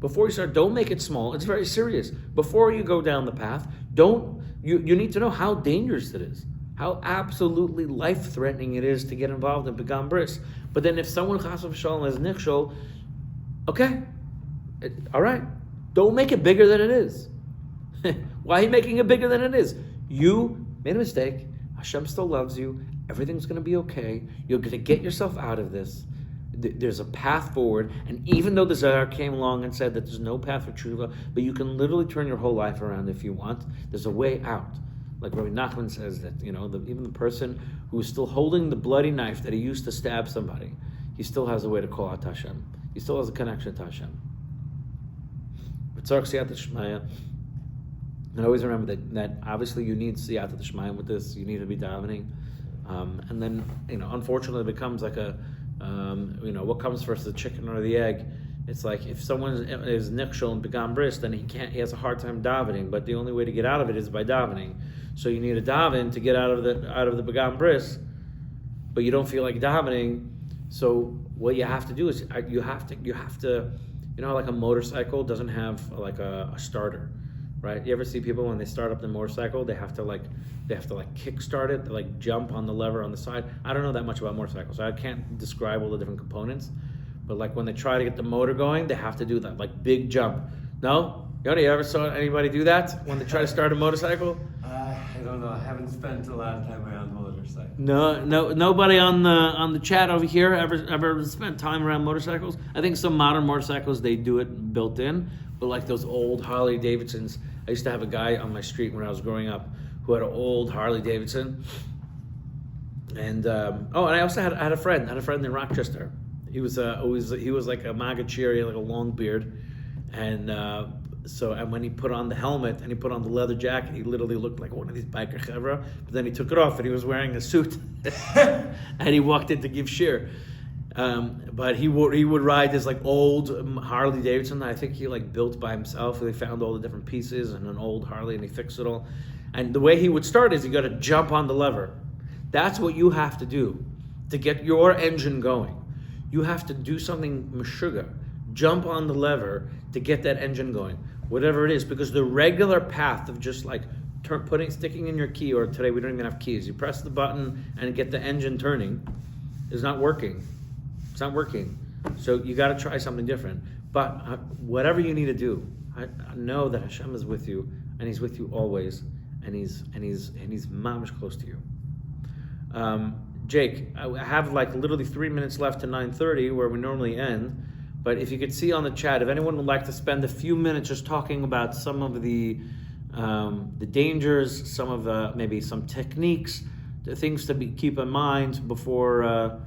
don't make it small. It's very serious. Before you go down the path, you need to know how dangerous it is. How absolutely life-threatening it is to get involved in Begam Bris. But then if someone chas v'shalom has nichshol, okay, all right, don't make it bigger than it is. Why are you making it bigger than it is? You made a mistake. Hashem still loves you. Everything's going to be okay. You're going to get yourself out of this. There's a path forward. And even though the Zohar came along and said that there's no path for tshuva, but you can literally turn your whole life around if you want, there's a way out. Like Rabbi Nachman says that, even the person who is still holding the bloody knife that he used to stab somebody, he still has a way to call out Hashem. He still has a connection to Hashem. And always remember that obviously you need siyata d'shmaya with this. You need to be davening, and then unfortunately it becomes like a what comes first, the chicken or the egg? It's like if someone is nichshol and begam bris, then he has a hard time davening. But the only way to get out of it is by davening. So you need a daven to get out of the begam bris, but you don't feel like davening. So what you have to do is you have to like a motorcycle doesn't have like a starter, right? You ever see people when they start up the motorcycle, they have to kick start it, they like jump on the lever on the side. I don't know that much about motorcycles, so I can't describe all the different components. But like when they try to get the motor going, they have to do that like big jump. No? Yoni, you ever saw anybody do that when they try to start a motorcycle? I don't know. I haven't spent a lot of time around motorcycles. No, nobody on the chat over here ever spent time around motorcycles. I think some modern motorcycles they do it built in, but like those old Harley Davidsons. I used to have a guy on my street when I was growing up who had an old Harley Davidson. And and I also had a friend in Rochester. He was like a MAGA cheer, he had like a long beard, and when he put on the helmet and he put on the leather jacket, he literally looked like one of these biker chevra. But then he took it off and he was wearing a suit, and he walked in to give shir. But he would ride this like old Harley Davidson. I think he like built by himself. They found all the different pieces and an old Harley, and he fixed it all. And the way he would start is you got to jump on the lever. That's what you have to do to get your engine going. You have to do something meshuga, jump on the lever to get that engine going, whatever it is, because the regular path of just like sticking in your key, or today we don't even have keys, you press the button and get the engine turning, is not working. It's not working. So you got to try something different. But whatever you need to do, I know that Hashem is with you, and He's with you always, and He's mamish close to you. Jake, I have like literally 3 minutes left to 9:30 where we normally end. But if you could see on the chat, if anyone would like to spend a few minutes just talking about some of the dangers, some of the maybe some techniques, the things to keep in mind before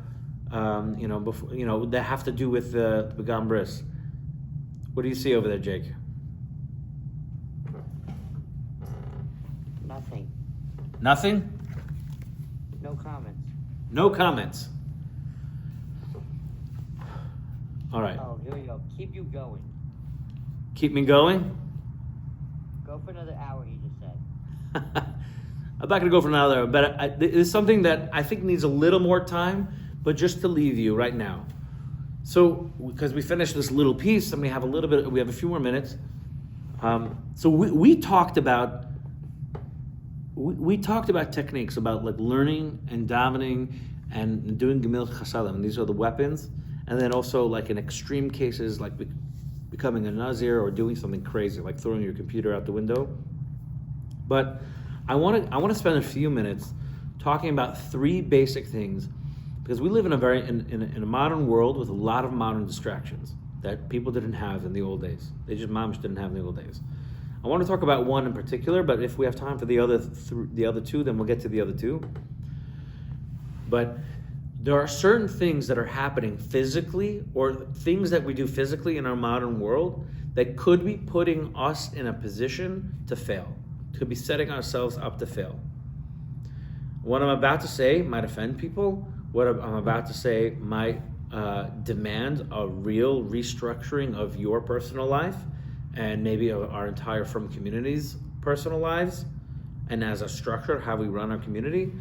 that have to do with the Begam Bris. What do you see over there, Jake? Nothing. Nothing? No comments. No comments. All right. Oh, here we go. Keep you going. Keep me going? Go for another hour, you just said. I'm not going to go for another hour, but it's something that I think needs a little more time, but just to leave you right now. So, because we finished this little piece and we have a few more minutes. So we talked about techniques about like learning and davening and doing gemil chasadim. These are the weapons, and then also like in extreme cases like becoming a nazir or doing something crazy like throwing your computer out the window. But I want to spend a few minutes talking about 3 basic things, because we live in a modern world with a lot of modern distractions that people didn't have in the old days. They just mamish didn't have in the old days. I want to talk about one in particular, but if we have time for the other 2, then we'll get to the other 2. But there are certain things that are happening physically, or things that we do physically in our modern world, that could be putting us in a position to fail, could be setting ourselves up to fail. What I'm about to say might offend people. What I'm about to say might demand a real restructuring of your personal life and maybe of our entire From community's personal lives, and as a structure, how we run our community.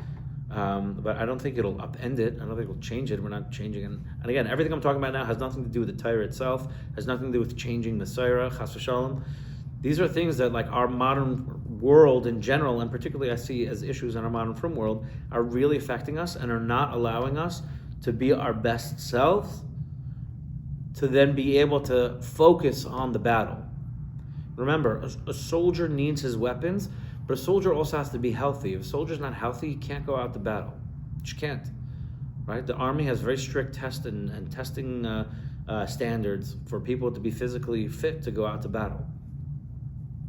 But I don't think it'll upend it. I don't think it'll change it. We're not changing it. And again, everything I'm talking about now has nothing to do with the Torah itself, has nothing to do with changing the Torah, Chas v'Shalom. These are things that, like, our modern world in general, and particularly I see as issues in our modern From world, are really affecting us and are not allowing us to be our best selves, to then be able to focus on the battle. Remember, a soldier needs his weapons, but a soldier also has to be healthy. If a soldier's not healthy, he can't go out to battle. You just can't, right? The Army has very strict testing standards for people to be physically fit to go out to battle.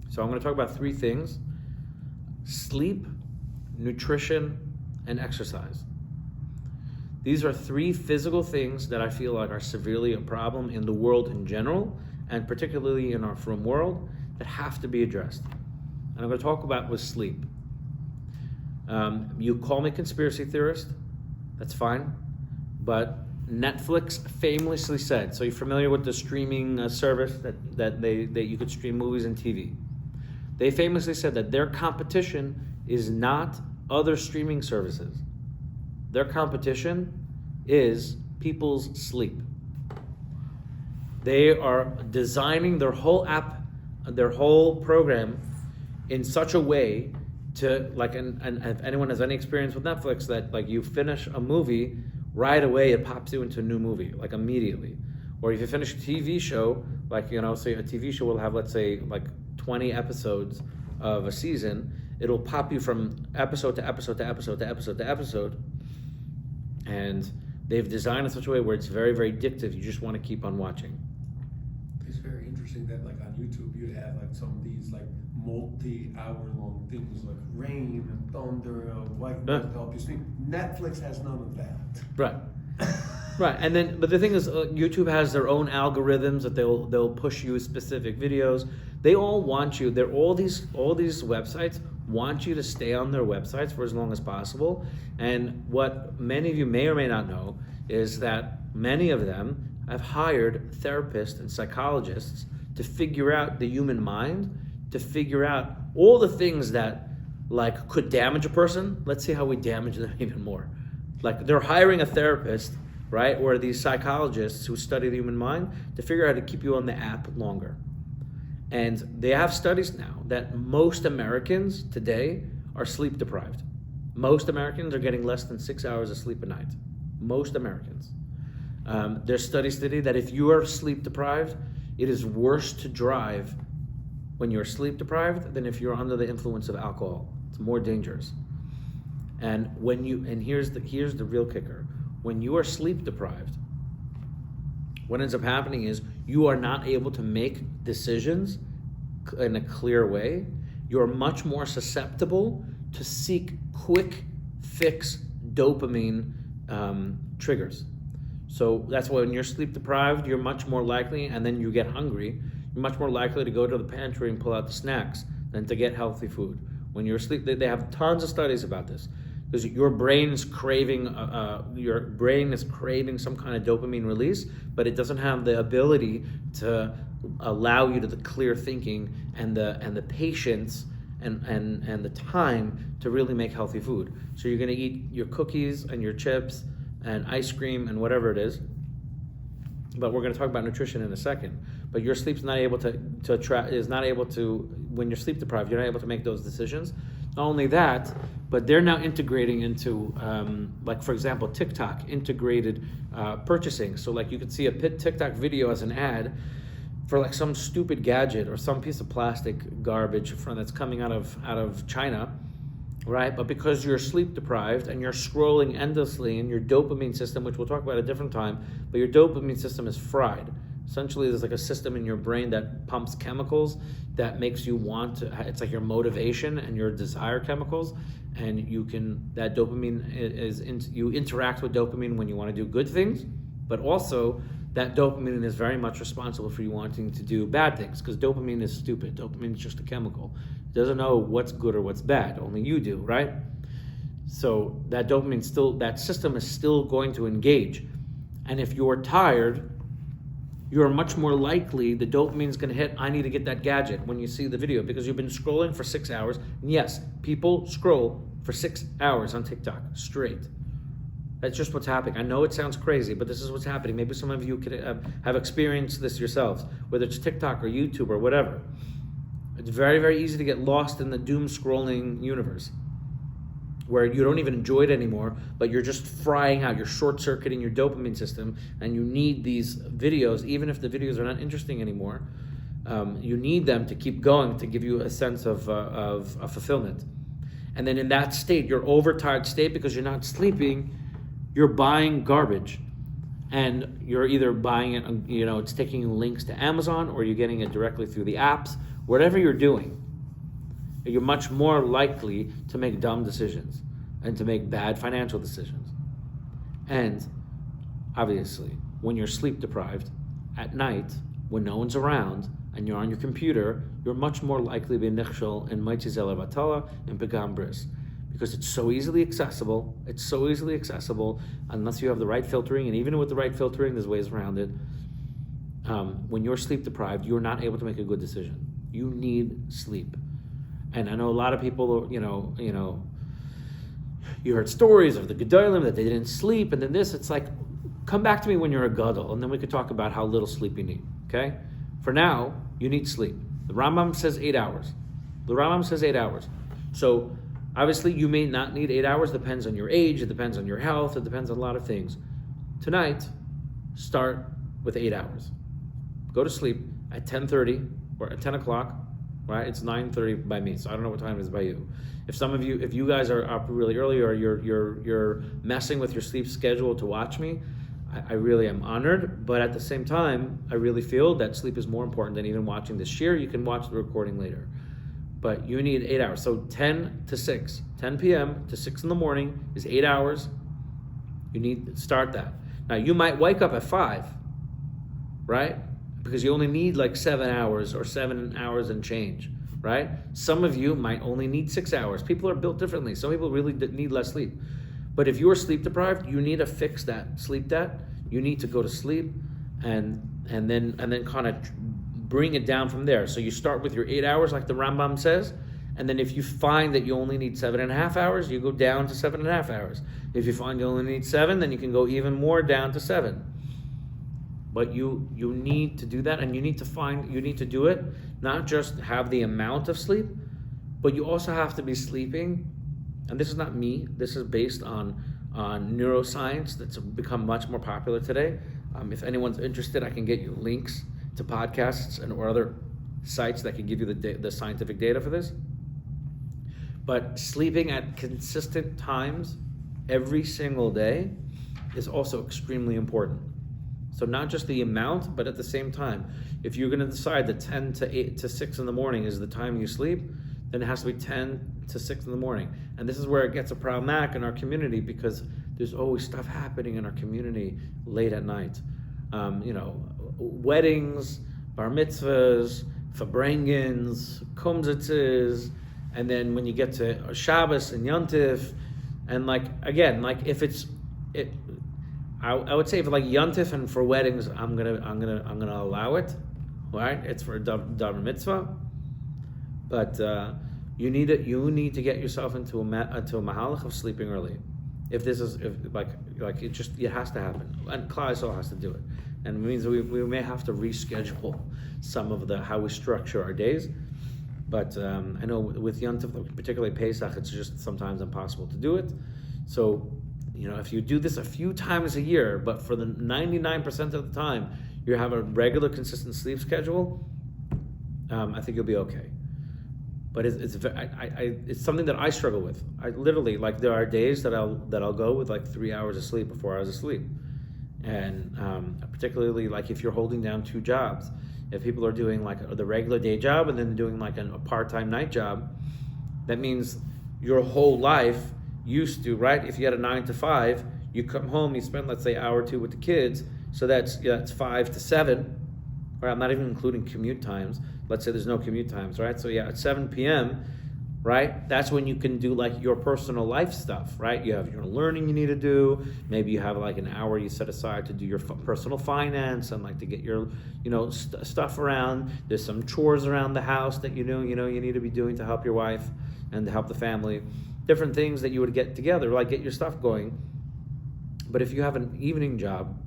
So I'm going to talk about three things: sleep, nutrition, and exercise. These are three physical things that I feel like are severely a problem in the world in general, and particularly in our From world, that have to be addressed. And I'm going to talk about with sleep. You call me conspiracy theorist, that's fine, but Netflix famously said, so you're familiar with the streaming service that you could stream movies and TV. They famously said that their competition is not other streaming services. Their competition is people's sleep. They are designing their whole app, their whole program in such a way to, like, and if anyone has any experience with Netflix, that, like, you finish a movie, right away it pops you into a new movie, like, immediately. Or if you finish a TV show, like, say a TV show will have, let's say, like 20 episodes of a season, it'll pop you from episode to episode to episode to episode to episode. And they've designed it in such a way where it's very, very addictive. You just want to keep on watching. It's very interesting that, like, on YouTube you have, like, some of these, like, multi-hour-long things like rain and thunder, white noise to help you sleep. Netflix has none of that. Right. Right, and then, but the thing is, YouTube has their own algorithms that they'll push you specific videos. They all want you. All these websites want you to stay on their websites for as long as possible. And what many of you may or may not know is that many of them have hired therapists and psychologists to figure out the human mind, to figure out all the things that, like, could damage a person. Let's see how we damage them even more. Like, they're hiring a therapist, right, or these psychologists who study the human mind to figure out how to keep you on the app longer. And they have studies now that most Americans today are sleep deprived. Most Americans are getting less than 6 hours of sleep a night. Most Americans. There's studies today that if you are sleep deprived, it is worse to drive when you're sleep deprived than if you're under the influence of alcohol. It's more dangerous. And here's the real kicker. When you are sleep deprived, what ends up happening is you are not able to make decisions in a clear way. You're much more susceptible to seek quick fix dopamine triggers. So that's why when you're sleep deprived, you're much more likely, and then you get hungry, you're much more likely to go to the pantry and pull out the snacks than to get healthy food. When you're asleep, they have tons of studies about this. Because your brain is craving some kind of dopamine release, but it doesn't have the ability to allow you to the clear thinking and the patience and the time to really make healthy food. So you're going to eat your cookies and your chips and ice cream and whatever it is. But we're going to talk about nutrition in a second. But your sleep's not able when you're sleep deprived, you're not able to make those decisions. Not only that, but they're now integrating into, like, for example, TikTok, integrated purchasing. So, like, you could see a TikTok video as an ad for, like, some stupid gadget or some piece of plastic garbage that's coming out of China, right? But because you're sleep deprived and you're scrolling endlessly, and your dopamine system, which we'll talk about at a different time, but your dopamine system is fried. Essentially, there's like a system in your brain that pumps chemicals that makes you want to, it's like your motivation and your desire chemicals. And that dopamine you interact with dopamine when you want to do good things, but also that dopamine is very much responsible for you wanting to do bad things, because dopamine is stupid. Dopamine is just a chemical. It doesn't know what's good or what's bad. Only you do, right? So that that system is still going to engage. And if you're tired, you're much more likely the dopamine's going to hit, I need to get that gadget when you see the video, because you've been scrolling for 6 hours. And yes, people scroll for 6 hours on TikTok straight. That's just what's happening. I know it sounds crazy, but this is what's happening. Maybe some of you could have experienced this yourselves, whether it's TikTok or YouTube or whatever. It's very, very easy to get lost in the doom scrolling universe, where you don't even enjoy it anymore, but you're just frying out, you're short-circuiting your dopamine system, and you need these videos, even if the videos are not interesting anymore, you need them to keep going, to give you a sense of fulfillment. And then in that state, your overtired state, because you're not sleeping, you're buying garbage. And you're either buying it, it's taking links to Amazon, or you're getting it directly through the apps. Whatever you're doing, you're much more likely to make dumb decisions and to make bad financial decisions. And obviously, when you're sleep deprived at night, when no one's around and you're on your computer, you're much more likely to be nichshel and Maitzi Zela Batala and Begam Bris, because it's so easily accessible. It's so easily accessible unless you have the right filtering, and even with the right filtering, there's ways around it. When you're sleep deprived, you're not able to make a good decision. You need sleep. And I know a lot of people, you heard stories of the Gedolim that they didn't sleep, and then this, it's like, come back to me when you're a Gadol, and then we could talk about how little sleep you need, okay? For now, you need sleep. The Rambam says 8 hours. So, obviously, you may not need 8 hours. Depends on your age, it depends on your health, it depends on a lot of things. Tonight, start with 8 hours. Go to sleep at 10:30 or at 10 o'clock. Right, it's 9:30 by me, so I don't know what time it is by you. If you guys are up really early, or you're messing with your sleep schedule to watch me, I really am honored. But at the same time, I really feel that sleep is more important than even watching this shir. You can watch the recording later, but you need 8 hours. So 10 p.m. to 6 in the morning is 8 hours. You need to start that. Now you might wake up at 5, right? Because you only need like 7 hours or 7 hours and change, right? Some of you might only need 6 hours. People are built differently. Some people really need less sleep. But if you're sleep deprived, you need to fix that sleep debt. You need to go to sleep and then kind of bring it down from there. So you start with your 8 hours, like the Rambam says, and then if you find that you only need 7.5 hours, you go down to 7.5 hours. If you find you only need 7, then you can go even more down to 7. But you need to do that, and you need to do it, not just have the amount of sleep, but you also have to be sleeping. And this is not me, this is based on neuroscience that's become much more popular today. If anyone's interested, I can get you links to podcasts or other sites that can give you the scientific data for this. But sleeping at consistent times every single day is also extremely important. So not just the amount, but at the same time. If you're going to decide that 10 to 6 in the morning is the time you sleep, then it has to be 10 to 6 in the morning. And this is where it gets problematic in our community, because there's always stuff happening in our community late at night. Weddings, bar mitzvahs, farbrengens, kumzitzes, and then when you get to Shabbos and Yontif, and I would say for like Yontif and for weddings, I'm gonna allow it, right? It's for a davar mitzvah, but you need to get yourself into a mahalach of sleeping early. It has to happen, and Klal Yisrael has to do it, and it means we may have to reschedule some of how we structure our days. But I know with Yontif, particularly Pesach, it's just sometimes impossible to do it. So, if you do this a few times a year, but for the 99% of the time, you have a regular, consistent sleep schedule, I think you'll be okay. But it's something that I struggle with. I literally, there are days that I'll go with 3 hours of sleep or 4 hours of sleep. And particularly if you're holding down 2 jobs, if people are doing the regular day job and then doing a part-time night job, that means your whole life used to, right? If you had a 9 to 5, you come home, you spend, let's say, hour or two with the kids. So that's 5 to 7, right? I'm not even including commute times. Let's say there's no commute times, right? So at 7 p.m., right? That's when you can do like your personal life stuff, right? You have your learning you need to do. Maybe you have like an hour you set aside to do your personal finance and like to get your, stuff around. There's some chores around the house that you need to be doing to help your wife and to help the family. Different things that you would get together, like get your stuff going. But if you have an evening job,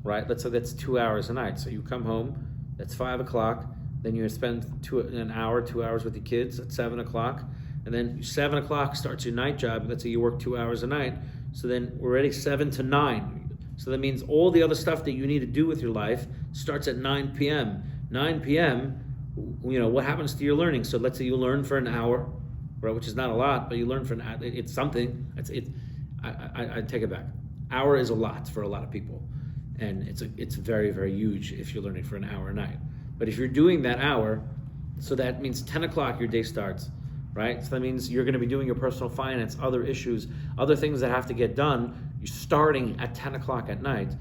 right? Let's say that's 2 hours a night. So you come home, that's 5 o'clock. Then you spend 2 hours with your kids at 7 o'clock. And then 7 o'clock starts your night job. Let's say you work 2 hours a night. So then we're already 7 to 9. So that means all the other stuff that you need to do with your life starts at 9 p.m. 9 p.m., what happens to your learning? So let's say you learn for an hour, right? Which is not a lot, but you learn for an hour. It's something. I take it back. Hour is a lot for a lot of people. And it's very, very huge if you're learning for an hour a night. But if you're doing that hour, so that means 10 o'clock your day starts, right? So that means you're going to be doing your personal finance, other issues, other things that have to get done. You're starting at 10 o'clock at night.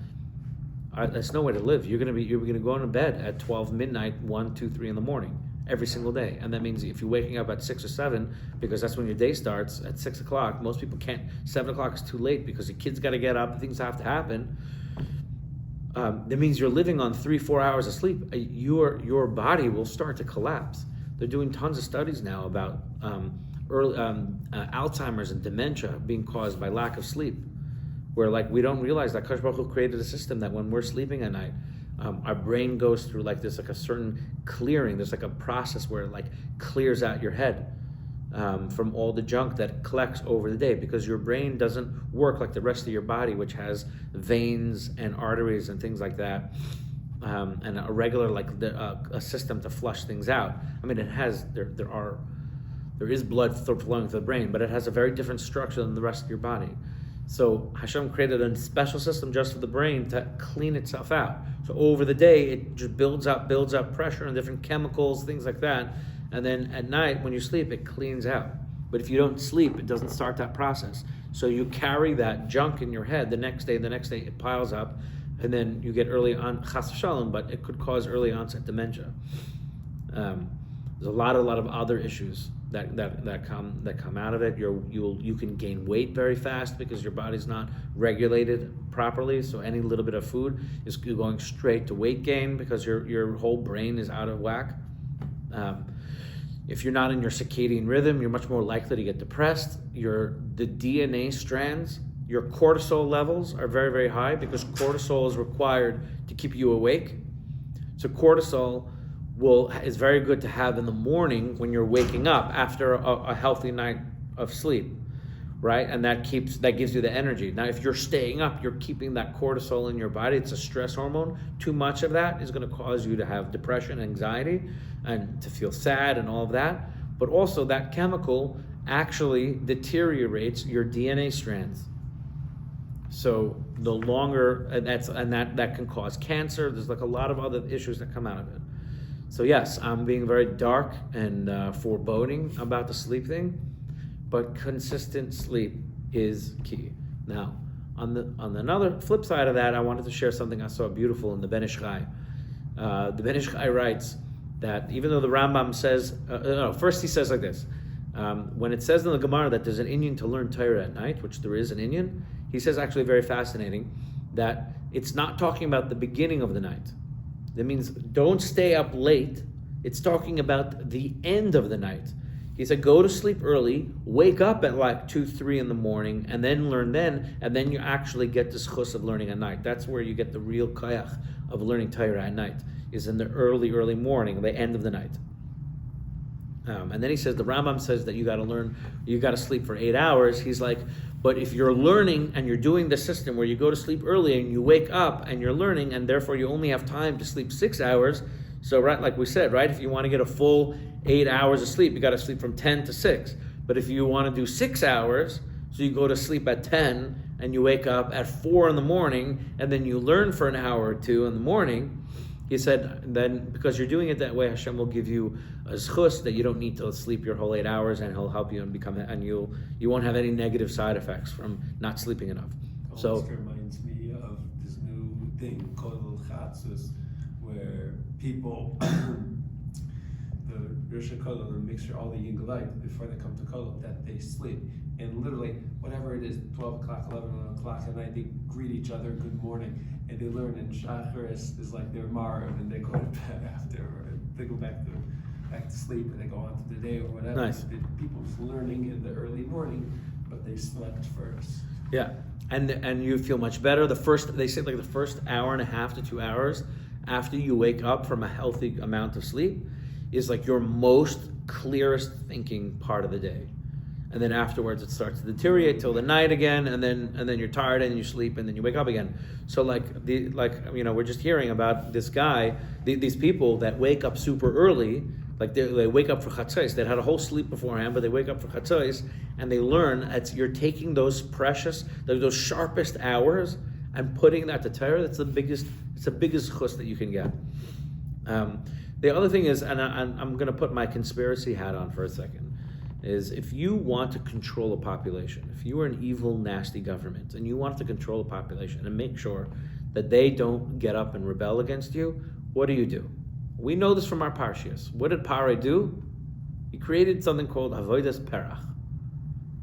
That's no way to live. You're going to go to bed at 12 midnight, 1, 2, 3 in the morning every single day. And that means if you're waking up at 6 or 7, because that's when your day starts at 6 o'clock, most people can't. 7 o'clock is too late because the kids got to get up, things have to happen. That means you're living on 3-4 hours of sleep. Your body will start to collapse. They're doing tons of studies now about Alzheimer's and dementia being caused by lack of sleep, where like we don't realize that Kadosh Baruch Hu created a system that when we're sleeping at night, our brain goes through like this, like a certain clearing. There's like a process where it like clears out your head from all the junk that collects over the day, because your brain doesn't work like the rest of your body, which has veins and arteries and things like that, and a regular a system to flush things out. I mean, it has there is blood flowing to the brain, but it has a very different structure than the rest of your body. So Hashem created a special system just for the brain to clean itself out. So over the day, it just builds up pressure and different chemicals, things like that. And then at night, when you sleep, it cleans out. But if you don't sleep, it doesn't start that process. So you carry that junk in your head the next day it piles up, and then you get early on, chas v'shalom, but it could cause early onset dementia. There's a lot of other issues that come out of it. You can gain weight very fast because your body's not regulated properly. So any little bit of food is going straight to weight gain because your whole brain is out of whack. If you're not in your circadian rhythm, you're much more likely to get depressed. The DNA strands, your cortisol levels are very, very high because cortisol is required to keep you awake. So cortisol is very good to have in the morning when you're waking up after a healthy night of sleep, right? And that gives you the energy. Now, if you're staying up, you're keeping that cortisol in your body. It's a stress hormone. Too much of that is going to cause you to have depression, anxiety, and to feel sad and all of that. But also that chemical actually deteriorates your DNA strands. So the longer, and that can cause cancer. There's like a lot of other issues that come out of it. So yes, I'm being very dark and foreboding about the sleep thing, but consistent sleep is key. Now, on the another flip side of that, I wanted to share something I saw beautiful in the Ben Ish Chai. The Ben Ish Chai writes that even though the Rambam says, first he says like this, when it says in the Gemara that there's an inyan to learn Torah at night, which there is an inyan, he says actually very fascinating, that it's not talking about the beginning of the night. That means don't stay up late. It's talking about the end of the night. He said, go to sleep early, wake up at like 2, 3 in the morning, and then learn then, and then you actually get this chus of learning at night. That's where you get the real koyach of learning Torah at night, is in the early morning, the end of the night. And then he says, the Rambam says that you got to sleep for 8 hours. He's like, but if you're learning and you're doing the system where you go to sleep early and you wake up and you're learning, and therefore you only have time to sleep 6 hours. So right, like we said, right, if you want to get a full 8 hours of sleep, you got to sleep from 10 to 6. But if you want to do 6 hours, so you go to sleep at 10 and you wake up at 4 in the morning, and then you learn for an hour or 2 in the morning. He said, then because you're doing it that way, Hashem will give you a zchus that you don't need to sleep your whole 8 hours, and He'll help you and you won't have any negative side effects from not sleeping enough. Almost reminds me of this new thing called Chatzus, where people the Rosh Hashanah and make sure all the Yingolite before they come to Kolot that they sleep. And literally, whatever it is, 12 o'clock, 11 o'clock at night, they greet each other, good morning. And they learn, and Shacharis is like their Marav, and they go to bed after, or they go back to sleep, and they go on to the day or whatever. Nice. People's learning in the early morning, but they slept first. Yeah, and you feel much better. They say like the first hour and a half to 2 hours after you wake up from a healthy amount of sleep is like your most clearest thinking part of the day. And then afterwards it starts to deteriorate till the night again, and then you're tired and you sleep and then you wake up again. So we're just hearing about this guy, these people that wake up super early, like they wake up for chatzos. They had a whole sleep beforehand, but they wake up for chatzos and they learn you're taking those precious, those sharpest hours and putting that to Torah. It's the biggest chus that you can get. The other thing is, and I'm going to put my conspiracy hat on for a second, is if you want to control a population, if you are an evil, nasty government and you want to control a population and make sure that they don't get up and rebel against you, what do? We know this from our parshias. What did Pare do? He created something called Avodas Perach.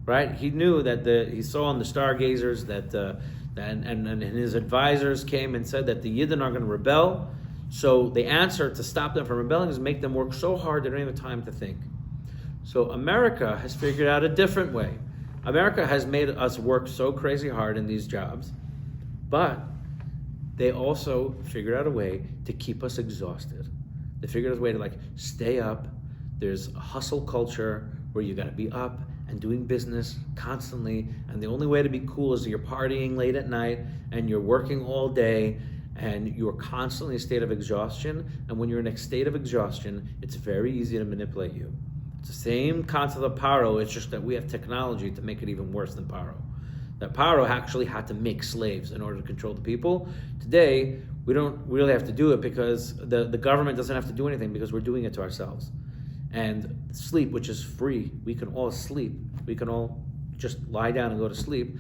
Right? He knew that he saw on the stargazers that and his advisors came and said that the Yidden are going to rebel. So the answer to stop them from rebelling is make them work so hard they don't have time to think. So America has figured out a different way. America has made us work so crazy hard in these jobs, but they also figured out a way to keep us exhausted. They figured out a way to stay up. There's a hustle culture where you got to be up and doing business constantly, and the only way to be cool is you're partying late at night and you're working all day and you're constantly in a state of exhaustion. And when you're in a state of exhaustion, it's very easy to manipulate you. It's the same concept of Paro, it's just that we have technology to make it even worse than Paro. That Paro actually had to make slaves in order to control the people. Today, we don't really have to do it because the government doesn't have to do anything because we're doing it to ourselves. And sleep, which is free, we can all sleep. We can all just lie down and go to sleep.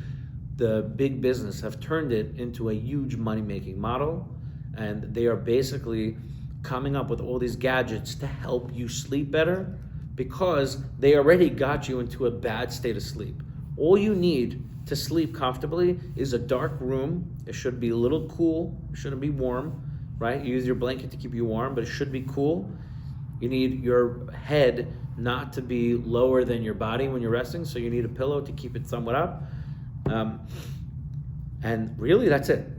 The big business have turned it into a huge money-making model, and they are basically coming up with all these gadgets to help you sleep better because they already got you into a bad state of sleep. All you need to sleep comfortably is a dark room. It should be a little cool. It shouldn't be warm, right? You use your blanket to keep you warm, but it should be cool. You need your head not to be lower than your body when you're resting, so you need a pillow to keep it somewhat up. And really, that's it.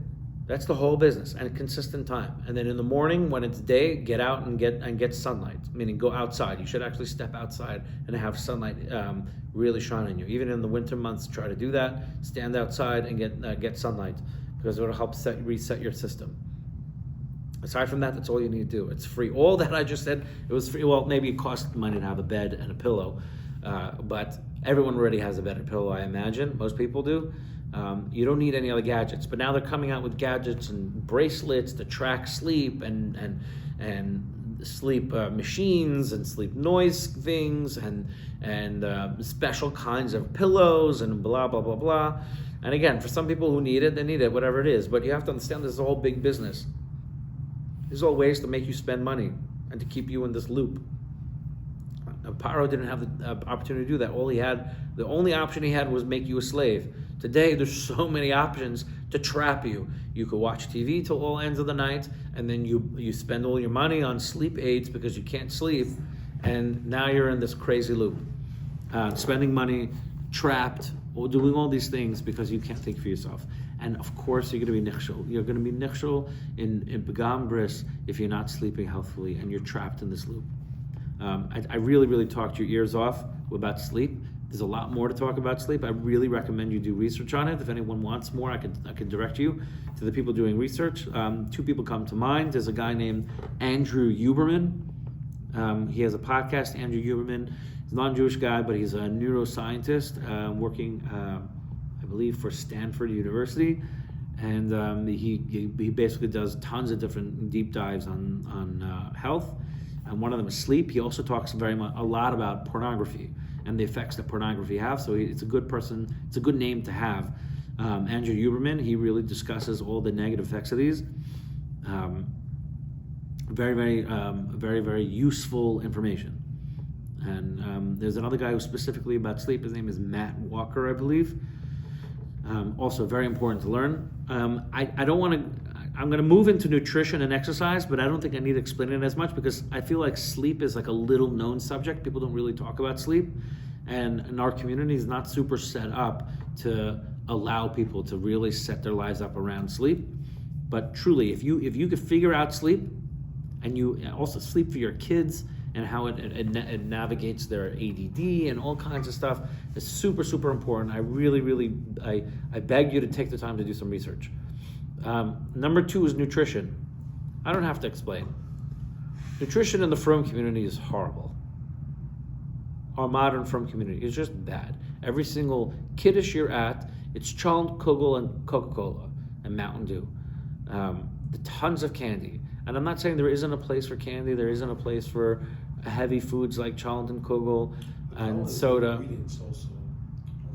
That's the whole business, and consistent time. And then in the morning, when it's day, get out and get sunlight. Meaning, go outside. You should actually step outside and have sunlight really shine on you. Even in the winter months, try to do that. Stand outside and get sunlight because it will help reset your system. Aside from that, that's all you need to do. It's free. All that I just said, it was free. Well, maybe it cost money to have a bed and a pillow, but everyone already has a bed and pillow, I imagine. Most people do. You don't need any other gadgets. But now they're coming out with gadgets and bracelets to track sleep and sleep machines and sleep noise things and special kinds of pillows and blah, blah, blah, blah. And again, for some people who need it, they need it, whatever it is. But you have to understand this is a whole big business. These are all ways to make you spend money and to keep you in this loop. Paro didn't have the opportunity to do that. The only option he had was make you a slave. Today, there's so many options to trap you. You could watch TV till all ends of the night, and then you spend all your money on sleep aids because you can't sleep, and now you're in this crazy loop. Spending money, trapped, or doing all these things because you can't think for yourself. And of course, you're going to be nichshol. You're going to be nichshol in begam bris if you're not sleeping healthfully and you're trapped in this loop. I really, really talked your ears off about sleep. There's a lot more to talk about sleep. I really recommend you do research on it. If anyone wants more, I can direct you to the people doing research. Two people come to mind. There's a guy named Andrew Huberman. He has a podcast, Andrew Huberman. He's a non-Jewish guy, but he's a neuroscientist working, I believe, for Stanford University. And he basically does tons of different deep dives on health. And one of them is sleep. He also talks a lot about pornography and the effects that pornography have. So it's a good person. It's a good name to have. Andrew Huberman, he really discusses all the negative effects of these. Very, very, very useful information. And there's another guy who's specifically about sleep. His name is Matt Walker, I believe. Also very important to learn. I don't want to. I'm going to move into nutrition and exercise, but I don't think I need to explain it as much because I feel like sleep is like a little known subject. People don't really talk about sleep, and our community is not super set up to allow people to really set their lives up around sleep. But truly, if you could figure out sleep, and you also sleep for your kids and how it navigates their ADD and all kinds of stuff, it's super, super important. I really, I beg you to take the time to do some research. Number 2 is nutrition. I don't have to explain. Nutrition in the Frum community is horrible. Our modern Frum community is just bad. Every single kiddush you're at, it's cholent, kugel, and Coca-Cola and Mountain Dew. The tons of candy. And I'm not saying there isn't a place for candy, there isn't a place for heavy foods like cholent and kugel and soda. Ingredients also.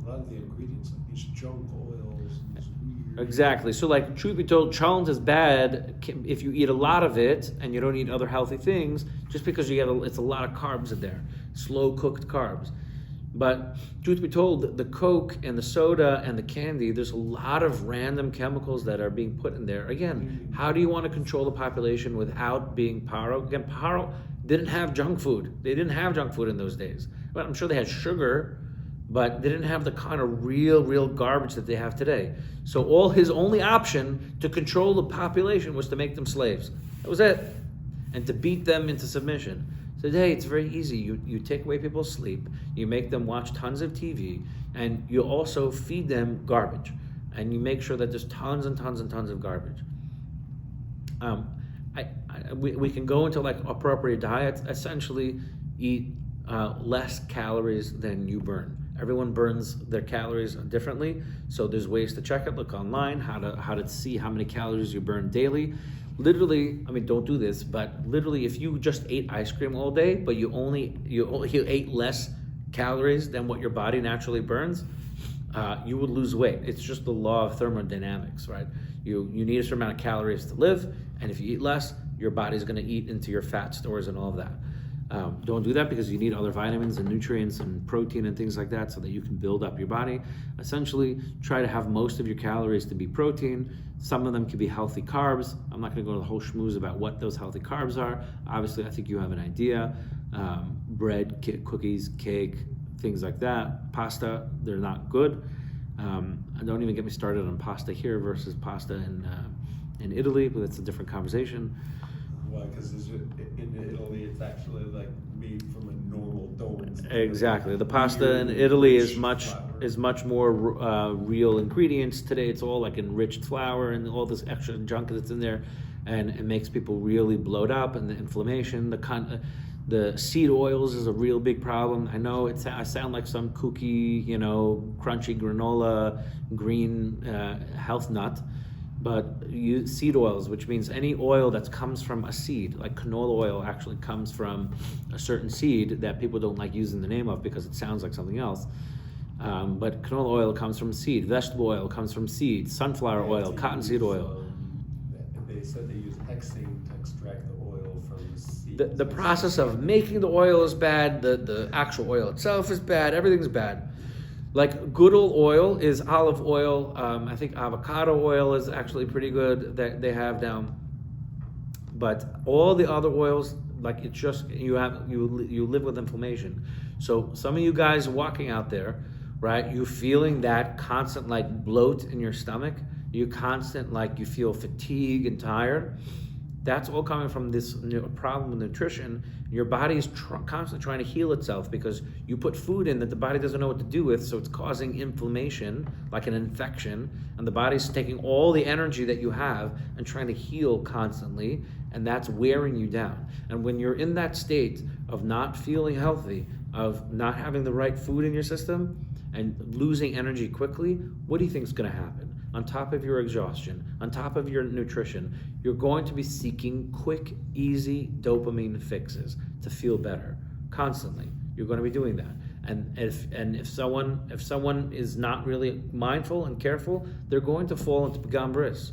A lot of the ingredients, like these junk oils, these weird... Exactly. So like, truth be told, cholent is bad if you eat a lot of it and you don't eat other healthy things, just because it's a lot of carbs in there, slow cooked carbs. But truth be told, the Coke and the soda and the candy, there's a lot of random chemicals that are being put in there. Again, how do you want to control the population without being Paro? Again, Paro didn't have junk food. They didn't have junk food in those days. Well, I'm sure they had sugar, but they didn't have the kind of real garbage that they have today. So his only option to control the population was to make them slaves. That was it. And to beat them into submission. Today, it's very easy. You take away people's sleep, you make them watch tons of TV, and you also feed them garbage. And you make sure that there's tons and tons and tons of garbage. We can go into like appropriate diets. Essentially, eat less calories than you burn. Everyone burns their calories differently, so there's ways to check it. Look online how to see how many calories you burn daily. Literally, I mean, don't do this, but literally, if you just ate ice cream all day, but you ate less calories than what your body naturally burns, you would lose weight. It's just the law of thermodynamics, right? You need a certain amount of calories to live, and if you eat less, your body's going to eat into your fat stores and all of that. Don't do that because you need other vitamins and nutrients and protein and things like that so that you can build up your body. Essentially, try to have most of your calories to be protein. Some of them can be healthy carbs. I'm not going to go to the whole schmooze about what those healthy carbs are. Obviously, I think you have an idea. Bread, cookies, cake, things like that. Pasta, they're not good. Don't even get me started on pasta here versus pasta in Italy, but that's a different conversation. Why? Because in Italy, it's actually like made from a normal dough. Exactly. The pasta in Italy is much more real ingredients. Today, it's all like enriched flour and all this extra junk that's in there, and it makes people really bloat up, and the inflammation. The seed oils is a real big problem. I know I sound like some kooky, crunchy granola, green health nut. But seed oils, which means any oil that comes from a seed, like canola oil actually comes from a certain seed that people don't like using the name of because it sounds like something else. But canola oil comes from seed, vegetable oil comes from seed, sunflower oil, cottonseed oil. They said they use hexane to extract the oil from the seed. The process of making the oil is bad, the actual oil itself is bad, everything's bad. Like good old oil is olive oil. I think avocado oil is actually pretty good that they have down. But all the other oils, like it's just you live with inflammation. So some of you guys walking out there, right? You feeling that constant like bloat in your stomach. You feel fatigue and tired. That's all coming from this problem with nutrition. Your body is constantly trying to heal itself because you put food in that the body doesn't know what to do with, so it's causing inflammation, like an infection, and the body's taking all the energy that you have and trying to heal constantly, and that's wearing you down. And when you're in that state of not feeling healthy, of not having the right food in your system, and losing energy quickly, what do you think is going to happen? On top of your exhaustion, on top of your nutrition, you're going to be seeking quick, easy dopamine fixes to feel better constantly. You're going to be doing that. And if someone is not really mindful and careful, they're going to fall into Pagam Bris.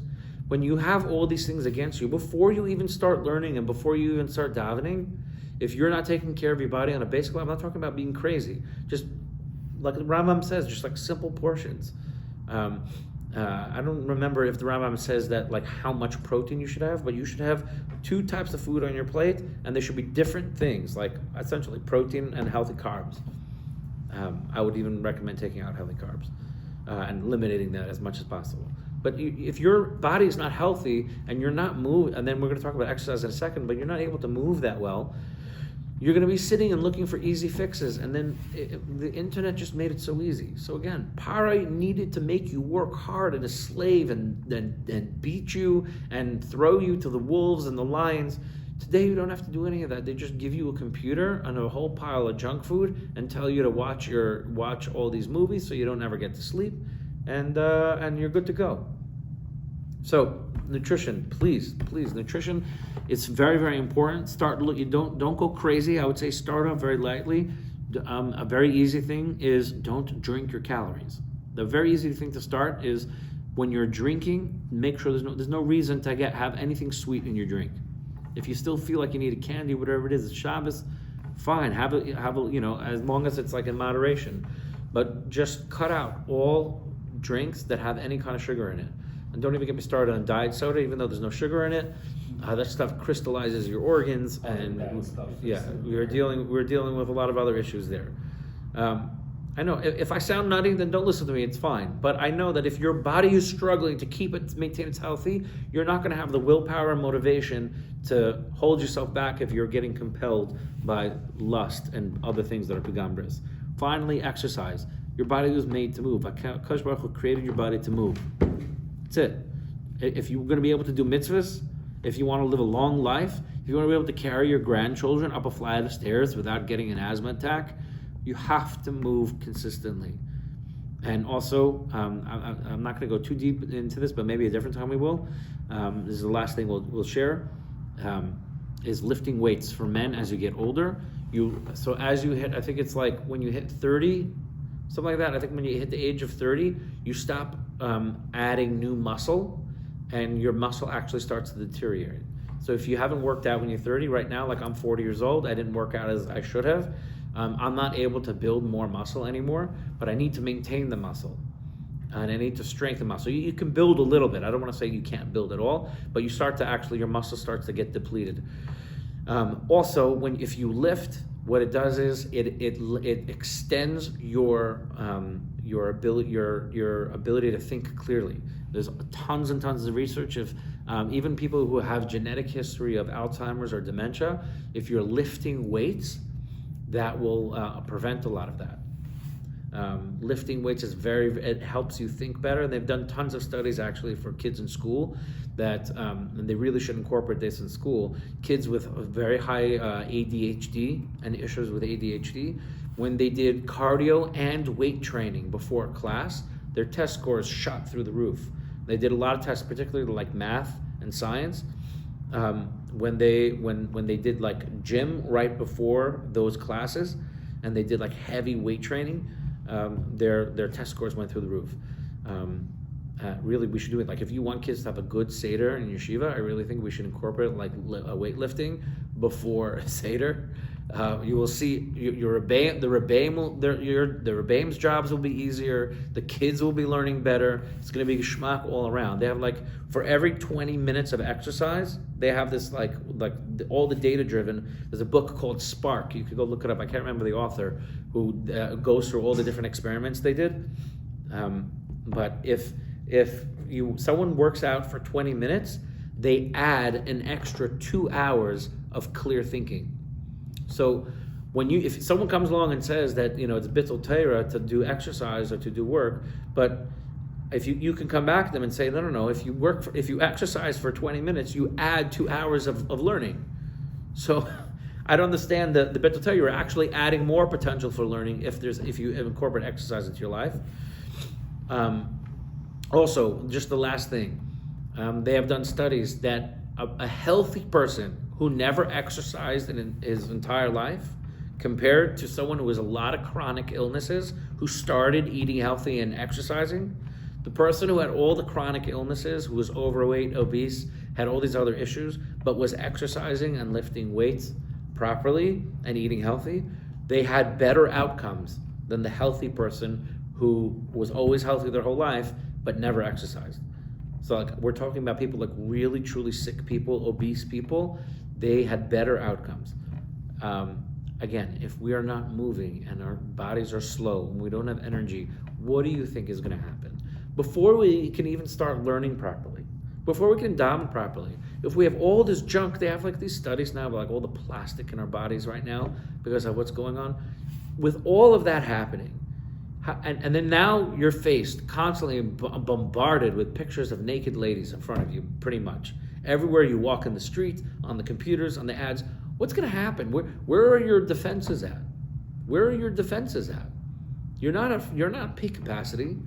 when you have all these things against you, before you even start learning and before you even start davening, if you're not taking care of your body on a basic level, I'm not talking about being crazy, just like the Rambam says, just like simple portions. I don't remember if the Rambam says that like how much protein you should have, but you should have 2 types of food on your plate, and they should be different things, like essentially protein and healthy carbs. I would even recommend taking out healthy carbs and eliminating that as much as possible. But if your body is not healthy and you're not moving, and then we're going to talk about exercise in a second, but you're not able to move that well, you're going to be sitting and looking for easy fixes, and then the internet just made it so easy. So again, Parai needed to make you work hard and a slave and beat you and throw you to the wolves and the lions. Today you don't have to do any of that. They just give you a computer and a whole pile of junk food and tell you to watch all these movies so you don't ever get to sleep, and you're good to go. So nutrition, please, nutrition. It's very, very important. Don't go crazy. I would say start off very lightly. A very easy thing is don't drink your calories. The very easy thing to start is when you're drinking, make sure there's no reason to have anything sweet in your drink. If you still feel like you need a candy, whatever it is, it's Shabbos, fine. Have a as long as it's like in moderation. But just cut out all drinks that have any kind of sugar in it. And don't even get me started on diet soda, even though there's no sugar in it. That stuff crystallizes your organs, and we're dealing with a lot of other issues there. I know if I sound nutty, then don't listen to me. It's fine. But I know that if your body is struggling to maintain it healthy, you're not going to have the willpower and motivation to hold yourself back if you're getting compelled by lust and other things that are pegambras. Finally, exercise. Your body was made to move. Akash Baruch Hu created your body to move. That's it. If you're going to be able to do mitzvahs, if you want to live a long life, if you want to be able to carry your grandchildren up a flight of stairs without getting an asthma attack, you have to move consistently. And also, I'm not going to go too deep into this, but maybe a different time we will. This is the last thing we'll share, is lifting weights for men as you get older. So as you hit, I think it's like when you hit 30, something like that. I think when you hit the age of 30, you stop adding new muscle, and your muscle actually starts to deteriorate. So if you haven't worked out when you're 30, right now, like I'm 40 years old, I didn't work out as I should have. I'm not able to build more muscle anymore, but I need to maintain the muscle, and I need to strengthen muscle. You can build a little bit. I don't want to say you can't build at all, but you start to your muscle starts to get depleted. Also, if you lift, what it does is it extends your ability to think clearly. There's tons and tons of research of even people who have genetic history of Alzheimer's or dementia. If you're lifting weights, that will prevent a lot of that. Lifting weights it helps you think better. They've done tons of studies actually for kids in school that, and they really should incorporate this in school. Kids with very high ADHD and issues with ADHD, when they did cardio and weight training before class, their test scores shot through the roof. They did a lot of tests, particularly like math and science. When they did like gym right before those classes, and they did like heavy weight training, their test scores went through the roof. Really, we should do it. Like if you want kids to have a good Seder in yeshiva, I really think we should incorporate like weightlifting before Seder. You will see the Rebbeim's jobs will be easier. The kids will be learning better. It's going to be geschmack all around. They have like for every 20 minutes of exercise, they have this all the data driven. There's a book called Spark. You could go look it up. I can't remember the author who goes through all the different experiments they did. But if someone works out for 20 minutes, they add an extra 2 hours of clear thinking. So if someone comes along and says that it's bittul Torah to do exercise or to do work, but if you can come back to them and say no, if you exercise for 20 minutes, you add 2 hours of learning. So I don't understand the bittul Torah. You're actually adding more potential for learning if you incorporate exercise into your life. Also, just the last thing, they have done studies that a healthy person who never exercised in his entire life, compared to someone who has a lot of chronic illnesses, who started eating healthy and exercising, The person who had all the chronic illnesses, who was overweight, obese, had all these other issues, but was exercising and lifting weights properly and eating healthy, they had better outcomes than the healthy person who was always healthy their whole life, but never exercised. So like, we're talking about people like really, truly sick people, obese people, they had better outcomes. Again, if we are not moving and our bodies are slow and we don't have energy, what do you think is going to happen? Before we can even start learning properly, before we can daven properly, if we have all this junk, they have like these studies now about like all the plastic in our bodies right now because of what's going on. With all of that happening, and then now you're faced constantly bombarded with pictures of naked ladies in front of you, pretty much. Everywhere you walk in the street, on the computers, on the ads, what's going to happen? Where are your defenses at? Where are your defenses at? You're not peak capacity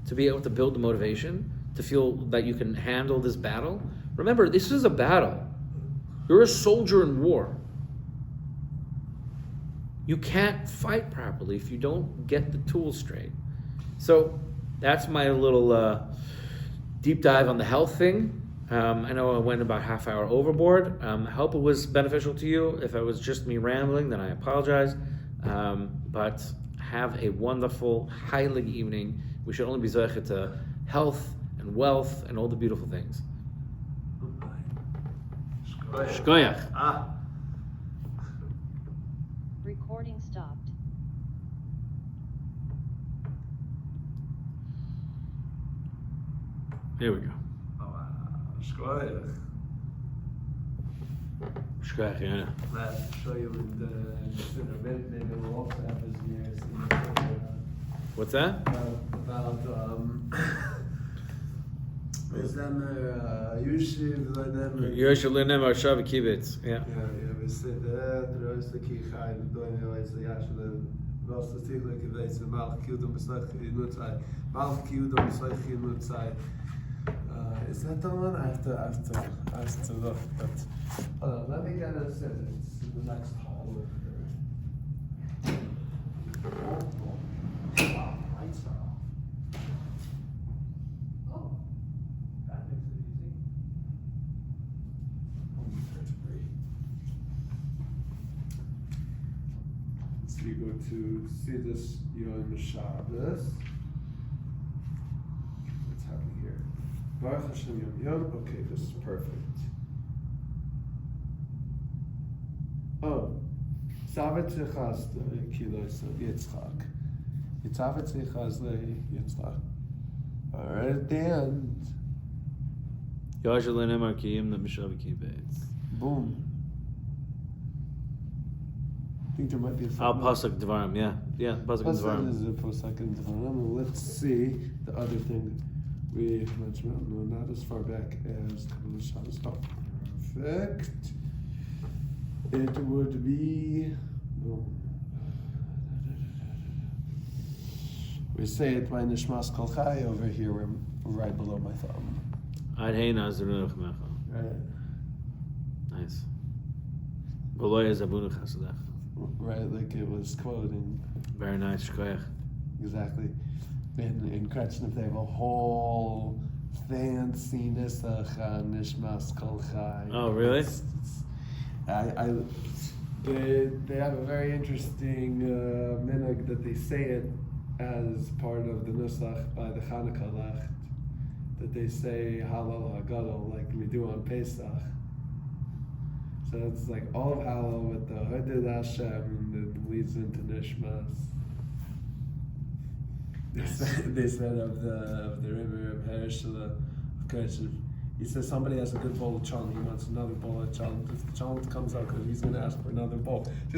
to be able to build the motivation, to feel that you can handle this battle. Remember, this is a battle. You're a soldier in war. You can't fight properly if you don't get the tools straight. So that's my little deep dive on the health thing. I know I went about half hour overboard. I hope it was beneficial to you. If it was just me rambling, then I apologize. But have a wonderful, highly evening. We should only be zeicher to health and wealth and all the beautiful things. Shkoyach. Recording stopped. Here we go. Shkoyach. Shkoyach, yeah. Let's show you in the center bit. Maybe we'll also have this year. What's that? About Yushiv Lenem. Yosha Lenem Arshav Kibitz. Yeah. We said that the rest of the Kichai, the Doing Ways, the Yashalem, was the thing like this, the Malch Kildum Beslech in Nutzai, Malch Kildum Beslech in Nutzai. Is that the one? I have to look, but let me get a sentence in the next hall over here. Wow, lights are off. Oh, that makes it easy. So you go to see this Yom Shabbos. What's happening here? Baruch Hashem Yom Yom. Okay, this is perfect. Oh, Savet Zichaz Kilos Yitzchak. Savet Zichaz Yitzchak. All right, at the end. Yosha Lenem Arkiyim the Mishav Kibitz. Boom. I think there might be a Al Pasuk Dvarim, yeah, Pasuk Dvarim. is a Pasuk in Dvarim. Let's see the other thing we mentioned. No, not as far back as Kabbalah Shabbos. Oh, perfect. It would be. We say it by Nishmas Kol Chai over here, right below my thumb. Ad Hey Nazarenu Chamecha. Right. Nice. V'lo Yezabunu Chasadech. Right, like it was quoting. Very nice, Shkoyach. Exactly. In Kretschner, they have a whole fancy Nisach on Nishmas Kol Chai. Oh, really? They have a very interesting minhag that they say it as part of the Nusach by the Chanukah Lecht, that they say Halal HaGadol like we do on Pesach. So it's like all of Halal with the Hoded Hashem and it leads into Nishmas. They said of the river of Hershela, of course, he says somebody has a good bowl of challah, he wants another bowl of challah. If the challah comes out, because he's going to ask for another bowl. Just